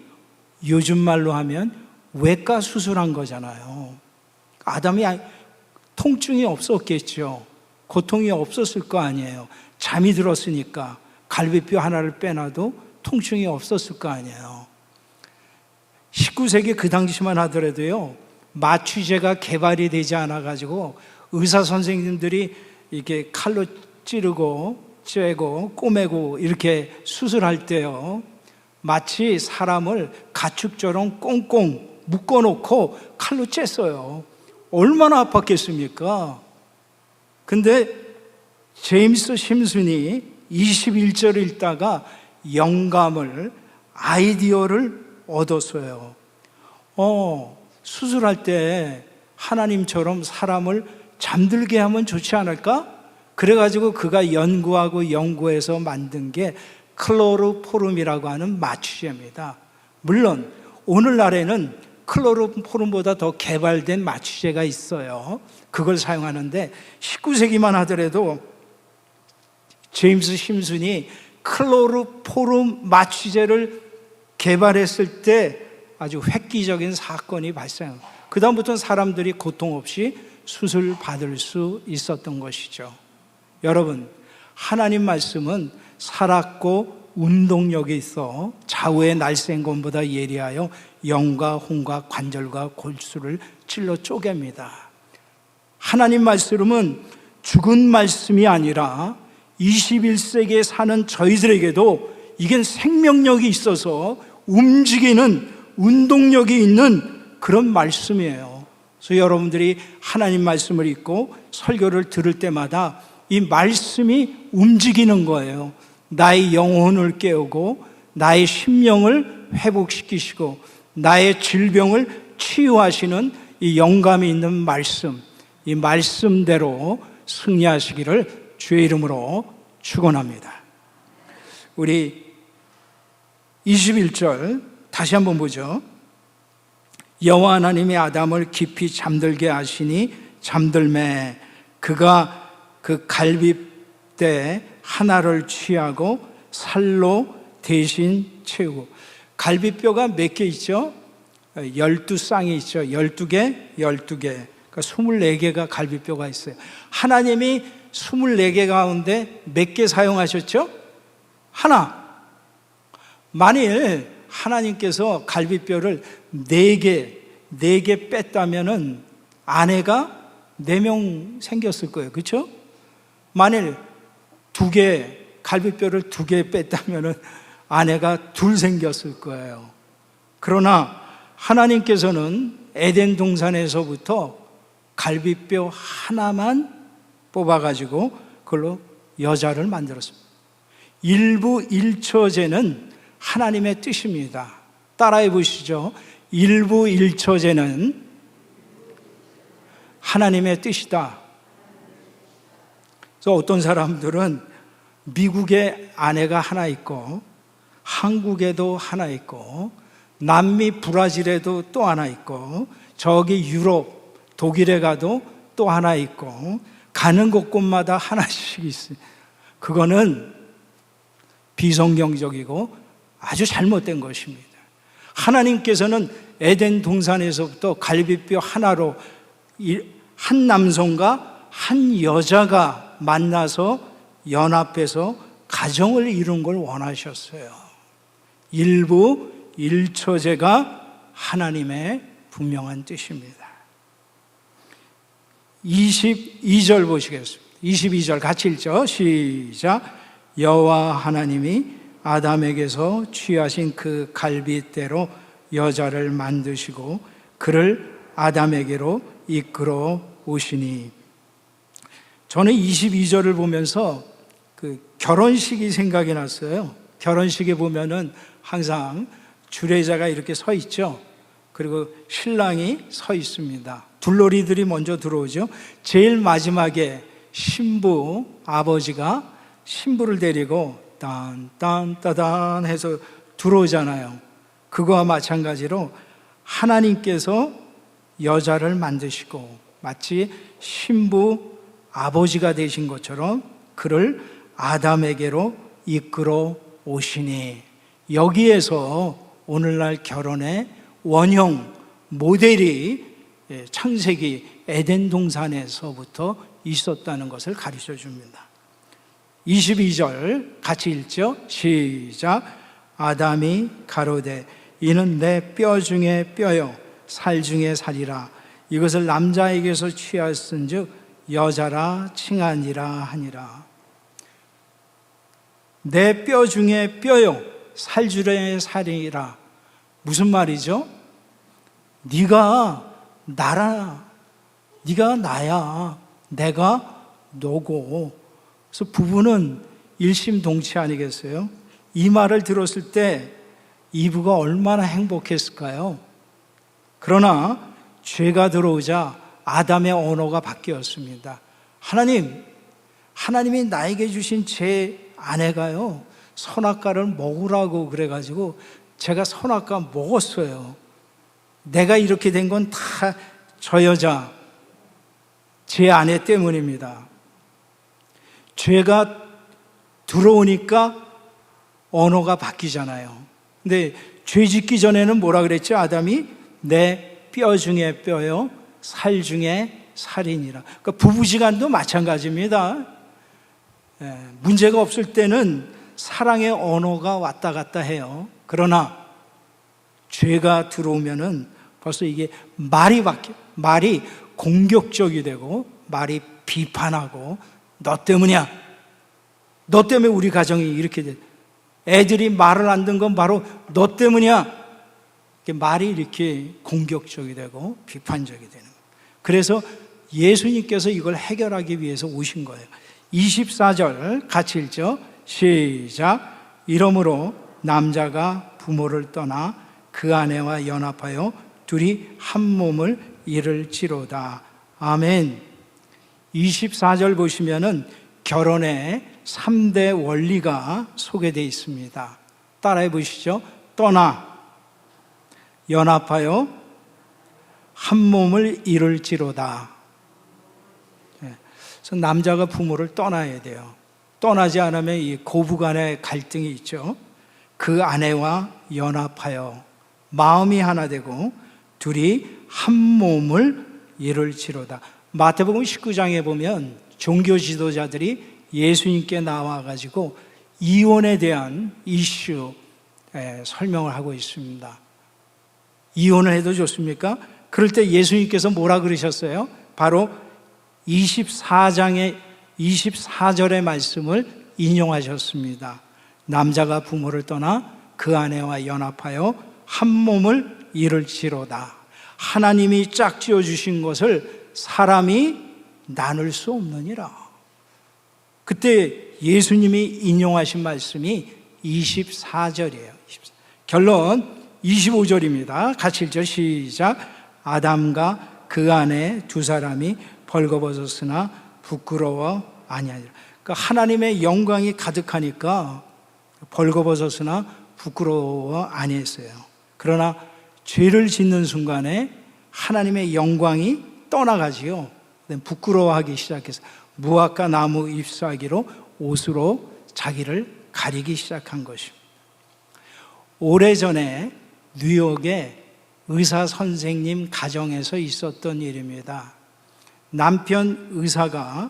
요즘 말로 하면 외과 수술한 거잖아요. 아담이 통증이 없었겠죠. 고통이 없었을 거 아니에요. 잠이 들었으니까 갈비뼈 하나를 빼놔도 통증이 없었을 거 아니에요. 19세기 그 당시만 하더라도요, 마취제가 개발이 되지 않아가지고 의사 선생님들이 이렇게 칼로 찌르고 쬐고 꼬매고 이렇게 수술할 때요, 마치 사람을 가축처럼 꽁꽁 묶어놓고 칼로 쬐어요. 얼마나 아팠겠습니까? 근데 제임스 심슨이 21절을 읽다가 영감을, 아이디어를 얻었어요. 수술할 때 하나님처럼 사람을 잠들게 하면 좋지 않을까? 그래가지고 그가 연구해서 만든 게 클로로포름이라고 하는 마취제입니다. 물론 오늘날에는 클로로포름보다 더 개발된 마취제가 있어요. 그걸 사용하는데 19세기만 하더라도 제임스 심슨이 클로로포름 마취제를 개발했을 때 아주 획기적인 사건이 발생합니다. 그 다음부터는 사람들이 고통 없이 수술 받을 수 있었던 것이죠. 여러분, 하나님 말씀은 살았고 운동력이 있어 좌우의 날쌘검보다 예리하여 영과 혼과 관절과 골수를 찔러 쪼갭니다. 하나님 말씀은 죽은 말씀이 아니라 21세기에 사는 저희들에게도 이게 생명력이 있어서 움직이는 운동력이 있는 그런 말씀이에요. 그래서 여러분들이 하나님 말씀을 읽고 설교를 들을 때마다 이 말씀이 움직이는 거예요. 나의 영혼을 깨우고 나의 심령을 회복시키시고 나의 질병을 치유하시는 이 영감이 있는 말씀, 이 말씀대로 승리하시기를 주의 이름으로 축원합니다. 우리 21절 다시 한번 보죠. 여호와 하나님이 아담을 깊이 잠들게 하시니 잠들매 그가 그 갈비뼈 하나를 취하고 살로 대신 채우고. 갈비뼈가 몇 개 있죠? 12쌍이 있죠. 12개. 그러니까 24개가 갈비뼈가 있어요. 하나님이 24개 가운데 몇 개 사용하셨죠? 하나. 만일 하나님께서 갈비뼈를 4개 뺐다면은 아내가 4명 생겼을 거예요. 그렇죠? 만일 갈비뼈를 2개 뺐다면은 아내가 2 생겼을 거예요. 그러나 하나님께서는 에덴 동산에서부터 갈비뼈 하나만 뽑아가지고 그걸로 여자를 만들었습니다. 일부 일처제는 하나님의 뜻입니다. 따라해 보시죠. 일부 일처제는 하나님의 뜻이다. 그래서 어떤 사람들은 미국에 아내가 하나 있고, 한국에도 하나 있고, 남미 브라질에도 또 하나 있고, 저기 유럽 독일에 가도 또 하나 있고, 가는 곳곳마다 하나씩 있어요. 그거는 비성경적이고 아주 잘못된 것입니다. 하나님께서는 에덴 동산에서부터 갈비뼈 하나로 한 남성과 한 여자가 만나서 연합해서 가정을 이룬 걸 원하셨어요. 일부 일처제가 하나님의 분명한 뜻입니다. 22절 보시겠습니다. 22절 같이 읽죠. 시작. 여호와 하나님이 아담에게서 취하신 그 갈빗대로 여자를 만드시고 그를 아담에게로 이끌어 오시니. 저는 22절을 보면서 그 결혼식이 생각이 났어요. 결혼식에 보면은 항상 주례자가 이렇게 서 있죠. 그리고 신랑이 서 있습니다. 둘러리들이 먼저 들어오죠. 제일 마지막에 신부 아버지가 신부를 데리고 딴딴따단 해서 들어오잖아요. 그거와 마찬가지로 하나님께서 여자를 만드시고 마치 신부 아버지가 되신 것처럼 그를 아담에게로 이끌어 오시니, 여기에서 오늘날 결혼의 원형 모델이 창세기 에덴 동산에서부터 있었다는 것을 가르쳐 줍니다. 22절 같이 읽죠. 시작. 아담이 가로되 이는 내 뼈 중에 뼈요 살 중에 살이라. 이것을 남자에게서 취하였은즉 여자라 칭하니라 하니라. 내 뼈 중에 뼈요 살 중에 살이라. 무슨 말이죠? 네가 나라, 네가 나야, 내가 너고. 그래서 부부는 일심동체 아니겠어요? 이 말을 들었을 때 이브가 얼마나 행복했을까요? 그러나 죄가 들어오자 아담의 언어가 바뀌었습니다. 하나님이 나에게 주신 제 아내가요, 선악과를 먹으라고 그래가지고 제가 선악과 먹었어요. 내가 이렇게 된 건 다 저 여자, 제 아내 때문입니다. 죄가 들어오니까 언어가 바뀌잖아요. 근데 죄 짓기 전에는 뭐라 그랬죠? 아담이 내 뼈 중에 뼈요 살 중에 살이니라. 그러니까 부부지간도 마찬가지입니다. 문제가 없을 때는 사랑의 언어가 왔다 갔다 해요. 그러나 죄가 들어오면은 벌써 이게 말이 공격적이 되고 말이 비판하고, 너 때문이야, 너 때문에 우리 가정이 이렇게 돼, 애들이 말을 안 듣는 건 바로 너 때문이야. 말이 이렇게 공격적이 되고 비판적이 되는 거예요. 그래서 예수님께서 이걸 해결하기 위해서 오신 거예요. 24절 같이 읽죠. 시작. 이러므로 남자가 부모를 떠나 그 아내와 연합하여 둘이 한 몸을 이룰지로다. 아멘. 24절 보시면은 결혼의 3대 원리가 소개되어 있습니다. 따라해 보시죠. 떠나, 연합하여, 한 몸을 이룰지로다. 그래서 남자가 부모를 떠나야 돼요. 떠나지 않으면 이 고부간의 갈등이 있죠. 그 아내와 연합하여 마음이 하나 되고 둘이 한 몸을 이룰지로다. 마태복음 19장에 보면 종교 지도자들이 예수님께 나와가지고 이혼에 대한 이슈 설명을 하고 있습니다. 이혼을 해도 좋습니까? 그럴 때 예수님께서 뭐라 그러셨어요? 바로 24장의 24절의 말씀을 인용하셨습니다. 남자가 부모를 떠나 그 아내와 연합하여 한 몸을 이룰지로다. 하나님이 짝지어 주신 것을 사람이 나눌 수 없느니라. 그때 예수님이 인용하신 말씀이 24절이에요. 결론 25절입니다. 같이 읽죠. 시작. 아담과 그 아내 두 사람이 벌거벗었으나 부끄러워 아니하니라. 그러니까 하나님의 영광이 가득하니까 벌거벗었으나 부끄러워 아니했어요. 그러나 죄를 짓는 순간에 하나님의 영광이 떠나가지요. 부끄러워하기 시작해서 무화과 나무 잎사귀로 옷으로 자기를 가리기 시작한 것입니다. 오래전에 뉴욕의 의사 선생님 가정에서 있었던 일입니다. 남편 의사가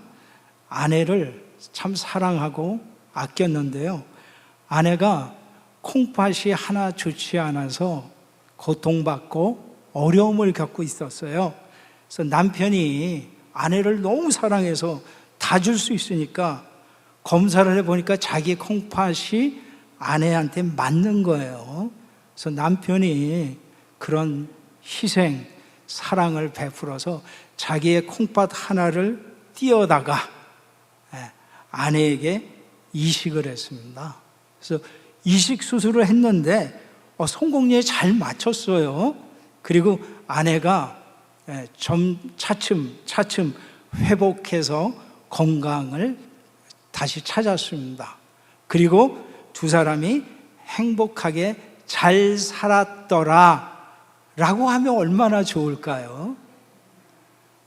아내를 참 사랑하고 아꼈는데요. 아내가 콩팥이 하나 좋지 않아서 고통받고 어려움을 겪고 있었어요. 그래서 남편이 아내를 너무 사랑해서 다 줄 수 있으니까 검사를 해보니까 자기 콩팥이 아내한테 맞는 거예요. 그래서 남편이 그런 희생, 사랑을 베풀어서 자기의 콩팥 하나를 띄어다가 아내에게 이식을 했습니다. 그래서 이식 수술을 했는데 성공리에 잘 맞췄어요. 그리고 아내가 차츰 회복해서 건강을 다시 찾았습니다. 그리고 두 사람이 행복하게 잘 살았더라 라고 하면 얼마나 좋을까요?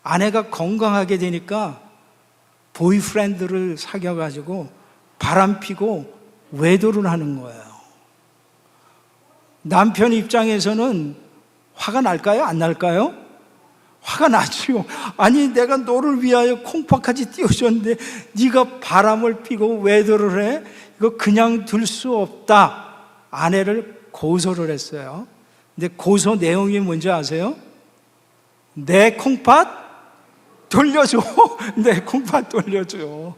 아내가 건강하게 되니까 보이프렌드를 사귀어가지고 바람피고 외도를 하는 거예요. 남편 입장에서는 화가 날까요? 안 날까요? 화가 나지요. 아니 내가 너를 위하여 콩팥까지 띄워줬는데 네가 바람을 피고 외도를 해? 이거 그냥 둘 수 없다. 아내를 고소를 했어요. 근데 고소 내용이 뭔지 아세요? 내 콩팥 돌려줘. 내 콩팥 돌려줘.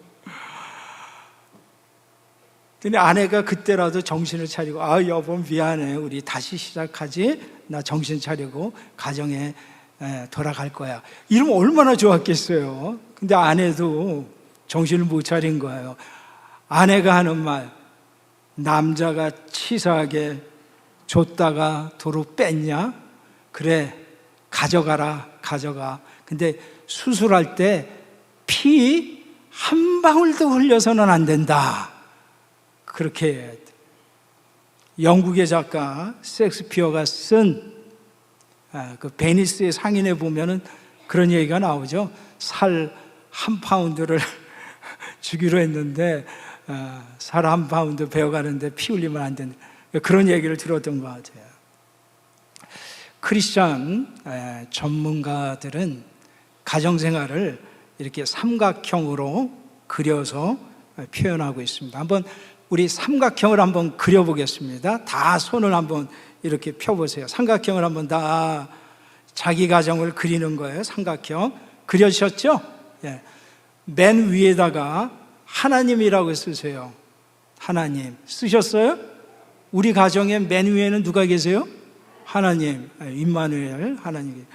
근데 아내가 그때라도 정신을 차리고 여보 미안해. 우리 다시 시작하지. 나 정신 차리고 가정에 돌아갈 거야. 이러면 얼마나 좋았겠어요. 근데 아내도 정신을 못 차린 거예요. 아내가 하는 말, 남자가 치사하게 줬다가 도로 뺐냐? 그래, 가져가라, 가져가. 근데 수술할 때 피 한 방울도 흘려서는 안 된다. 그렇게 해야 돼. 영국의 작가 셰익스피어가 쓴 그 베니스의 상인에 보면은 그런 얘기가 나오죠. 살 한 파운드를 주기로 했는데 살 한 파운드 베어가는데 피 흘리면 안 된다. 그런 얘기를 들었던 것 같아요. 크리스천 전문가들은 가정생활을 이렇게 삼각형으로 그려서 표현하고 있습니다. 한번 우리 삼각형을 한번 그려보겠습니다. 다 손을 한번 이렇게 펴보세요. 삼각형을 한번 다 자기 가정을 그리는 거예요. 삼각형 그려주셨죠? 예. 맨 위에다가 하나님이라고 쓰세요. 하나님 쓰셨어요? 우리 가정의 맨 위에는 누가 계세요? 하나님, 임마누엘 하나님.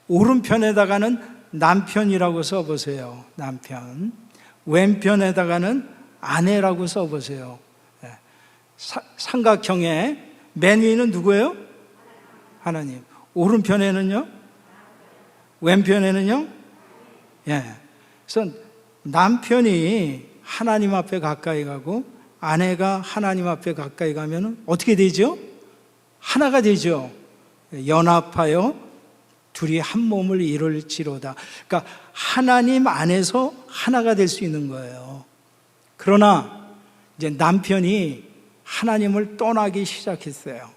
오른편에다가는 남편이라고 써보세요. 남편. 왼편에다가는 아내라고 써보세요. 삼각형의 맨 위는 누구예요? 하나님. 오른편에는요? 왼편에는요? 예. 그래서 남편이 하나님 앞에 가까이 가고 아내가 하나님 앞에 가까이 가면 어떻게 되죠? 하나가 되죠. 연합하여 둘이 한 몸을 이룰지로다. 그러니까 하나님 안에서 하나가 될 수 있는 거예요. 그러나 이제 남편이 하나님을 떠나기 시작했어요.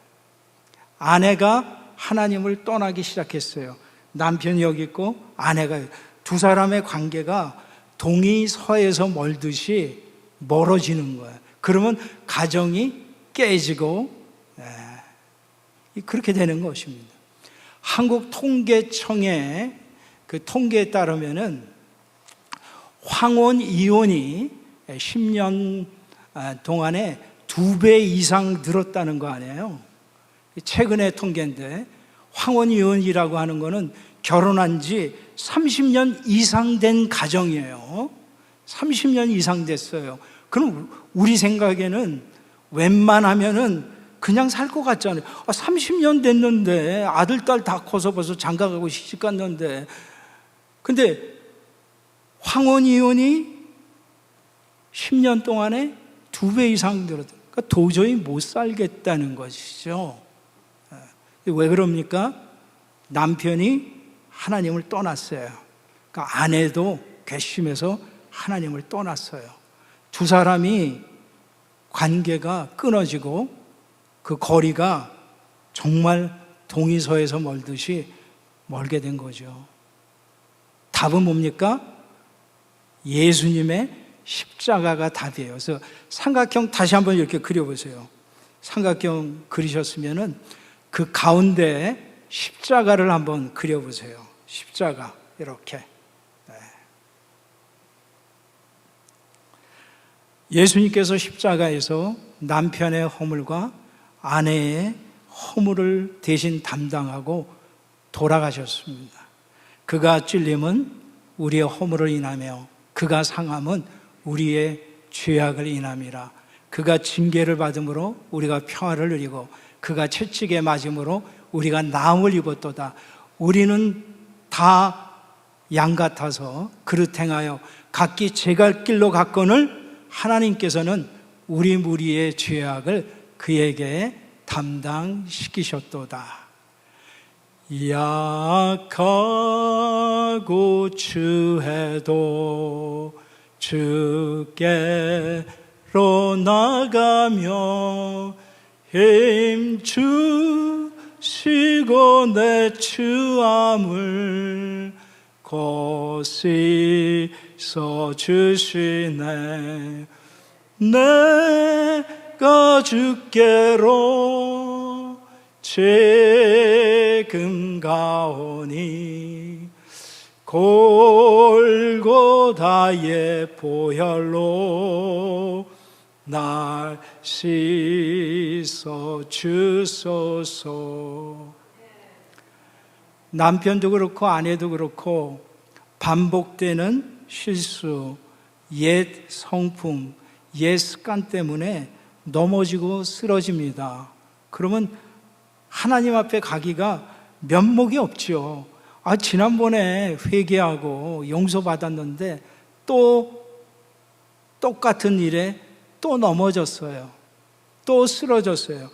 아내가 하나님을 떠나기 시작했어요. 남편이 여기 있고 아내가 두 사람의 관계가 동이 서에서 멀듯이 멀어지는 거예요. 그러면 가정이 깨지고 그렇게 되는 것입니다. 한국 통계청의 그 통계에 따르면은 황혼 이혼이 10년 동안에 2배 이상 늘었다는 거 아니에요? 최근의 통계인데 황혼 이혼이라고 하는 거는 결혼한 지 30년 이상 된 가정이에요. 30년 이상 됐어요. 그럼 우리 생각에는 웬만하면은 그냥 살 것 같잖아요. 30년 됐는데 아들, 딸 다 커서 벌써 장가가고 시집 갔는데 근데 황혼 이혼이 10년 동안에 2배 이상 늘었다. 그러니까 도저히 못 살겠다는 것이죠. 왜 그럽니까? 남편이 하나님을 떠났어요. 그러니까 아내도 괘씸해서 하나님을 떠났어요. 두 사람이 관계가 끊어지고 그 거리가 정말 동의서에서 멀듯이 멀게 된 거죠. 답은 뭡니까? 예수님의 십자가가 답이에요. 그래서 삼각형 다시 한번 이렇게 그려보세요. 삼각형 그리셨으면은 그 가운데 십자가를 한번 그려보세요. 십자가 이렇게. 네. 예수님께서 십자가에서 남편의 허물과 아내의 허물을 대신 담당하고 돌아가셨습니다. 그가 찔림은 우리의 허물을 인하며 그가 상함은 우리의 죄악을 인함이라. 그가 징계를 받음으로 우리가 평화를 누리고 그가 채찍에 맞음으로 우리가 나음을 입었도다. 우리는 다 양 같아서 그릇 행하여 각기 제갈 길로 갔거늘 하나님께서는 우리 무리의 죄악을 그에게 담당시키셨도다. 약하고 추해도 주께로 나가며 힘주시고 내 추함을 고시 써주시네. 내가 주께로 지금 가오니 골고다의 보혈로 날 씻어 주소서. 남편도 그렇고 아내도 그렇고 반복되는 실수, 옛 성품, 옛 습관 때문에 넘어지고 쓰러집니다. 그러면 하나님 앞에 가기가 면목이 없죠. 지난번에 회개하고 용서받았는데 또 똑같은 일에 또 넘어졌어요. 또 쓰러졌어요.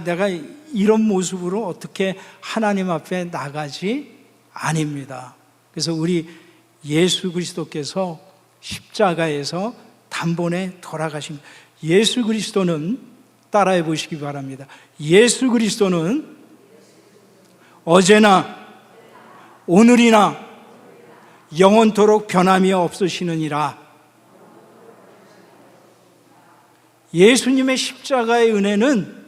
내가 이런 모습으로 어떻게 하나님 앞에 나가지? 아닙니다. 그래서 우리 예수 그리스도께서 십자가에서 단번에 돌아가신 예수 그리스도는 따라해 보시기 바랍니다. 예수 그리스도는 어제나 오늘이나 영원토록 변함이 없으시느니라. 예수님의 십자가의 은혜는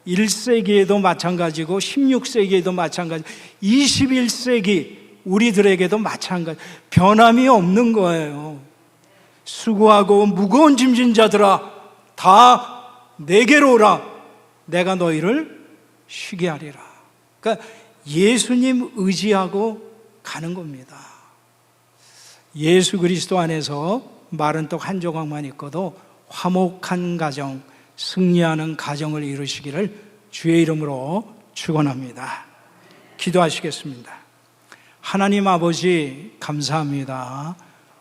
1세기에도 마찬가지고 16세기에도 마찬가지, 21세기 우리들에게도 마찬가지, 변함이 없는 거예요. 수고하고 무거운 짐진 자들아 다 내게로 오라. 내가 너희를 쉬게 하리라. 그러니까 예수님 의지하고 가는 겁니다. 예수 그리스도 안에서 마른 떡 한 조각만 있고도 화목한 가정, 승리하는 가정을 이루시기를 주의 이름으로 축원합니다. 기도하시겠습니다. 하나님 아버지 감사합니다.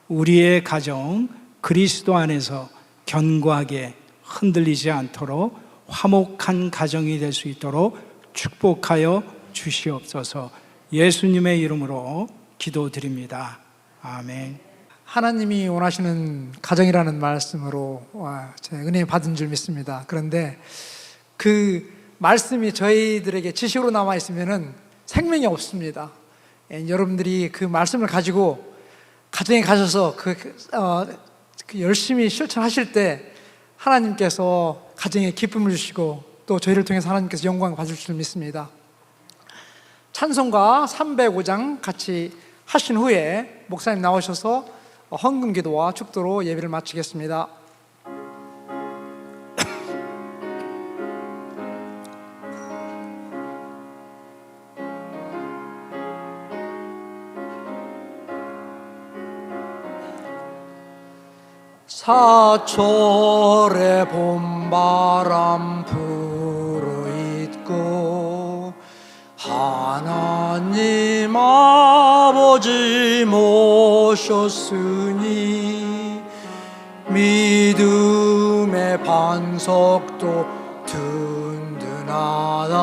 우리의 가정 그리스도 안에서 견고하게 흔들리지 않도록 화목한 가정이 될 수 있도록 축복하여 주시옵소서. 예수님의 이름으로 기도드립니다. 아멘. 하나님이 원하시는 가정이라는 말씀으로 제 은혜 받은 줄 믿습니다. 그런데 그 말씀이 저희들에게 지식으로 남아 있으면은 생명이 없습니다. 여러분들이 그 말씀을 가지고 가정에 가셔서 열심히 실천하실 때 하나님께서 가정에 기쁨을 주시고 또 저희를 통해서 하나님께서 영광을 받을 줄 믿습니다. 찬송가 305장 같이 하신 후에 목사님 나오셔서 헌금 기도와 축도로 예배를 마치겠습니다. 사철의 봄바람 불어있고 하나님 아버지 모셨으니 믿음의 반석도 든든하다.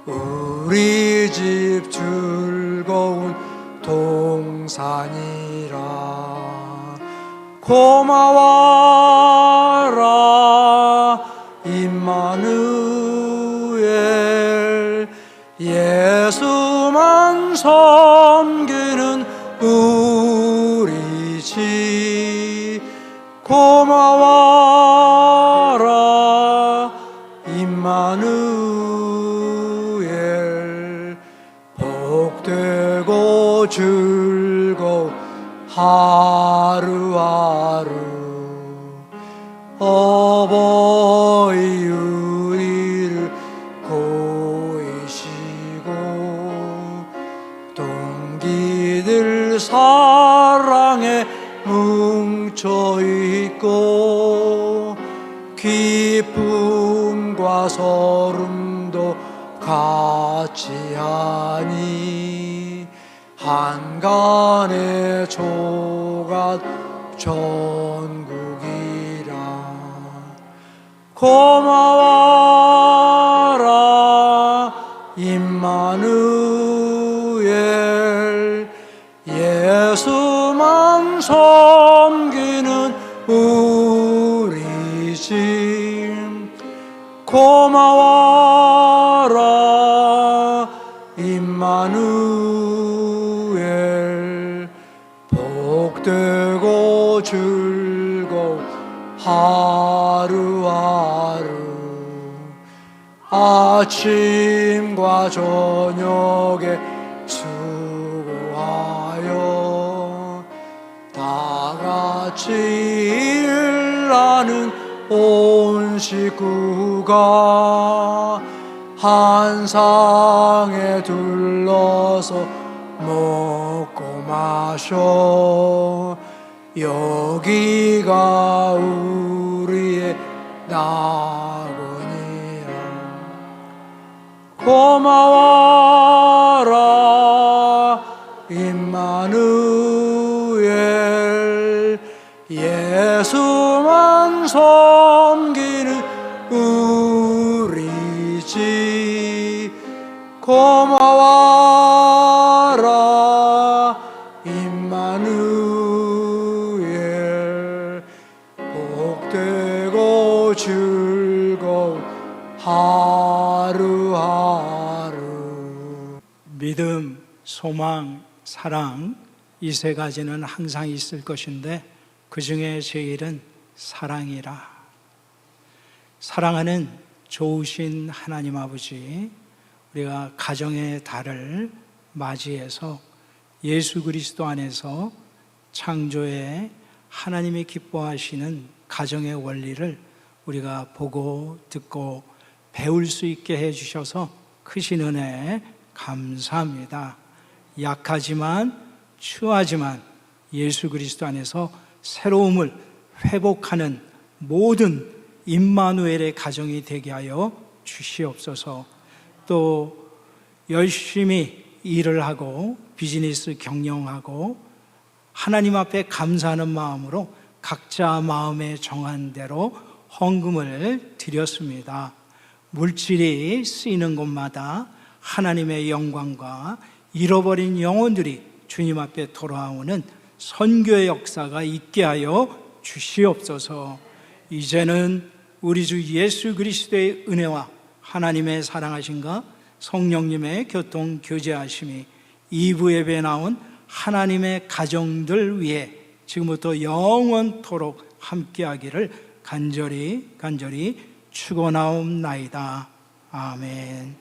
우리 집 즐거운 동산이라. 고마워라 임마누엘. 예수만 섬기는 우리 집. 고마워라 임마누엘. 복되고 즐거운 하루하루. 어버이 우리를 보이시고 동기들 사랑에 뭉쳐있고 기쁨과 서름도 같이 하니 한간의 조각 전국이라. 고마워라 임마누엘. 예수만 섬기는 우리 집. 고마워라 임마누엘. 복되고 즐거운 하루하루. 아침과 저녁에 수고하여 다 같이 일하는 온 식구가 한 상에 둘러서 먹고 마셔. 여기가 우리의 나그니라. 고마워라 임마누엘. 예수만 섬기는 우리 집. 고마워라 임마누엘. 복되고 즐거운 하루하루. 믿음, 소망, 사랑 이 세 가지는 항상 있을 것인데 그 중에 제일은 사랑이라. 사랑하는 좋으신 하나님 아버지, 우리가 가정의 달을 맞이해서 예수 그리스도 안에서 창조의 하나님이 기뻐하시는 가정의 원리를 우리가 보고 듣고 배울 수 있게 해주셔서 크신 은혜에 감사합니다. 약하지만 추하지만 예수 그리스도 안에서 새로움을 회복하는 모든 임마누엘의 가정이 되게 하여 주시옵소서. 또 열심히 일을 하고 비즈니스 경영하고 하나님 앞에 감사하는 마음으로 각자 마음에 정한 대로 헌금을 드렸습니다. 물질이 쓰이는 곳마다 하나님의 영광과 잃어버린 영혼들이 주님 앞에 돌아오는 선교의 역사가 있게 하여 주시옵소서. 이제는 우리 주 예수 그리스도의 은혜와 하나님의 사랑하심과 성령님의 교통 교제하심이 2부 예배에 나온 하나님의 가정들 위해 지금부터 영원토록 함께하기를 간절히 축원하옵나이다. 아멘.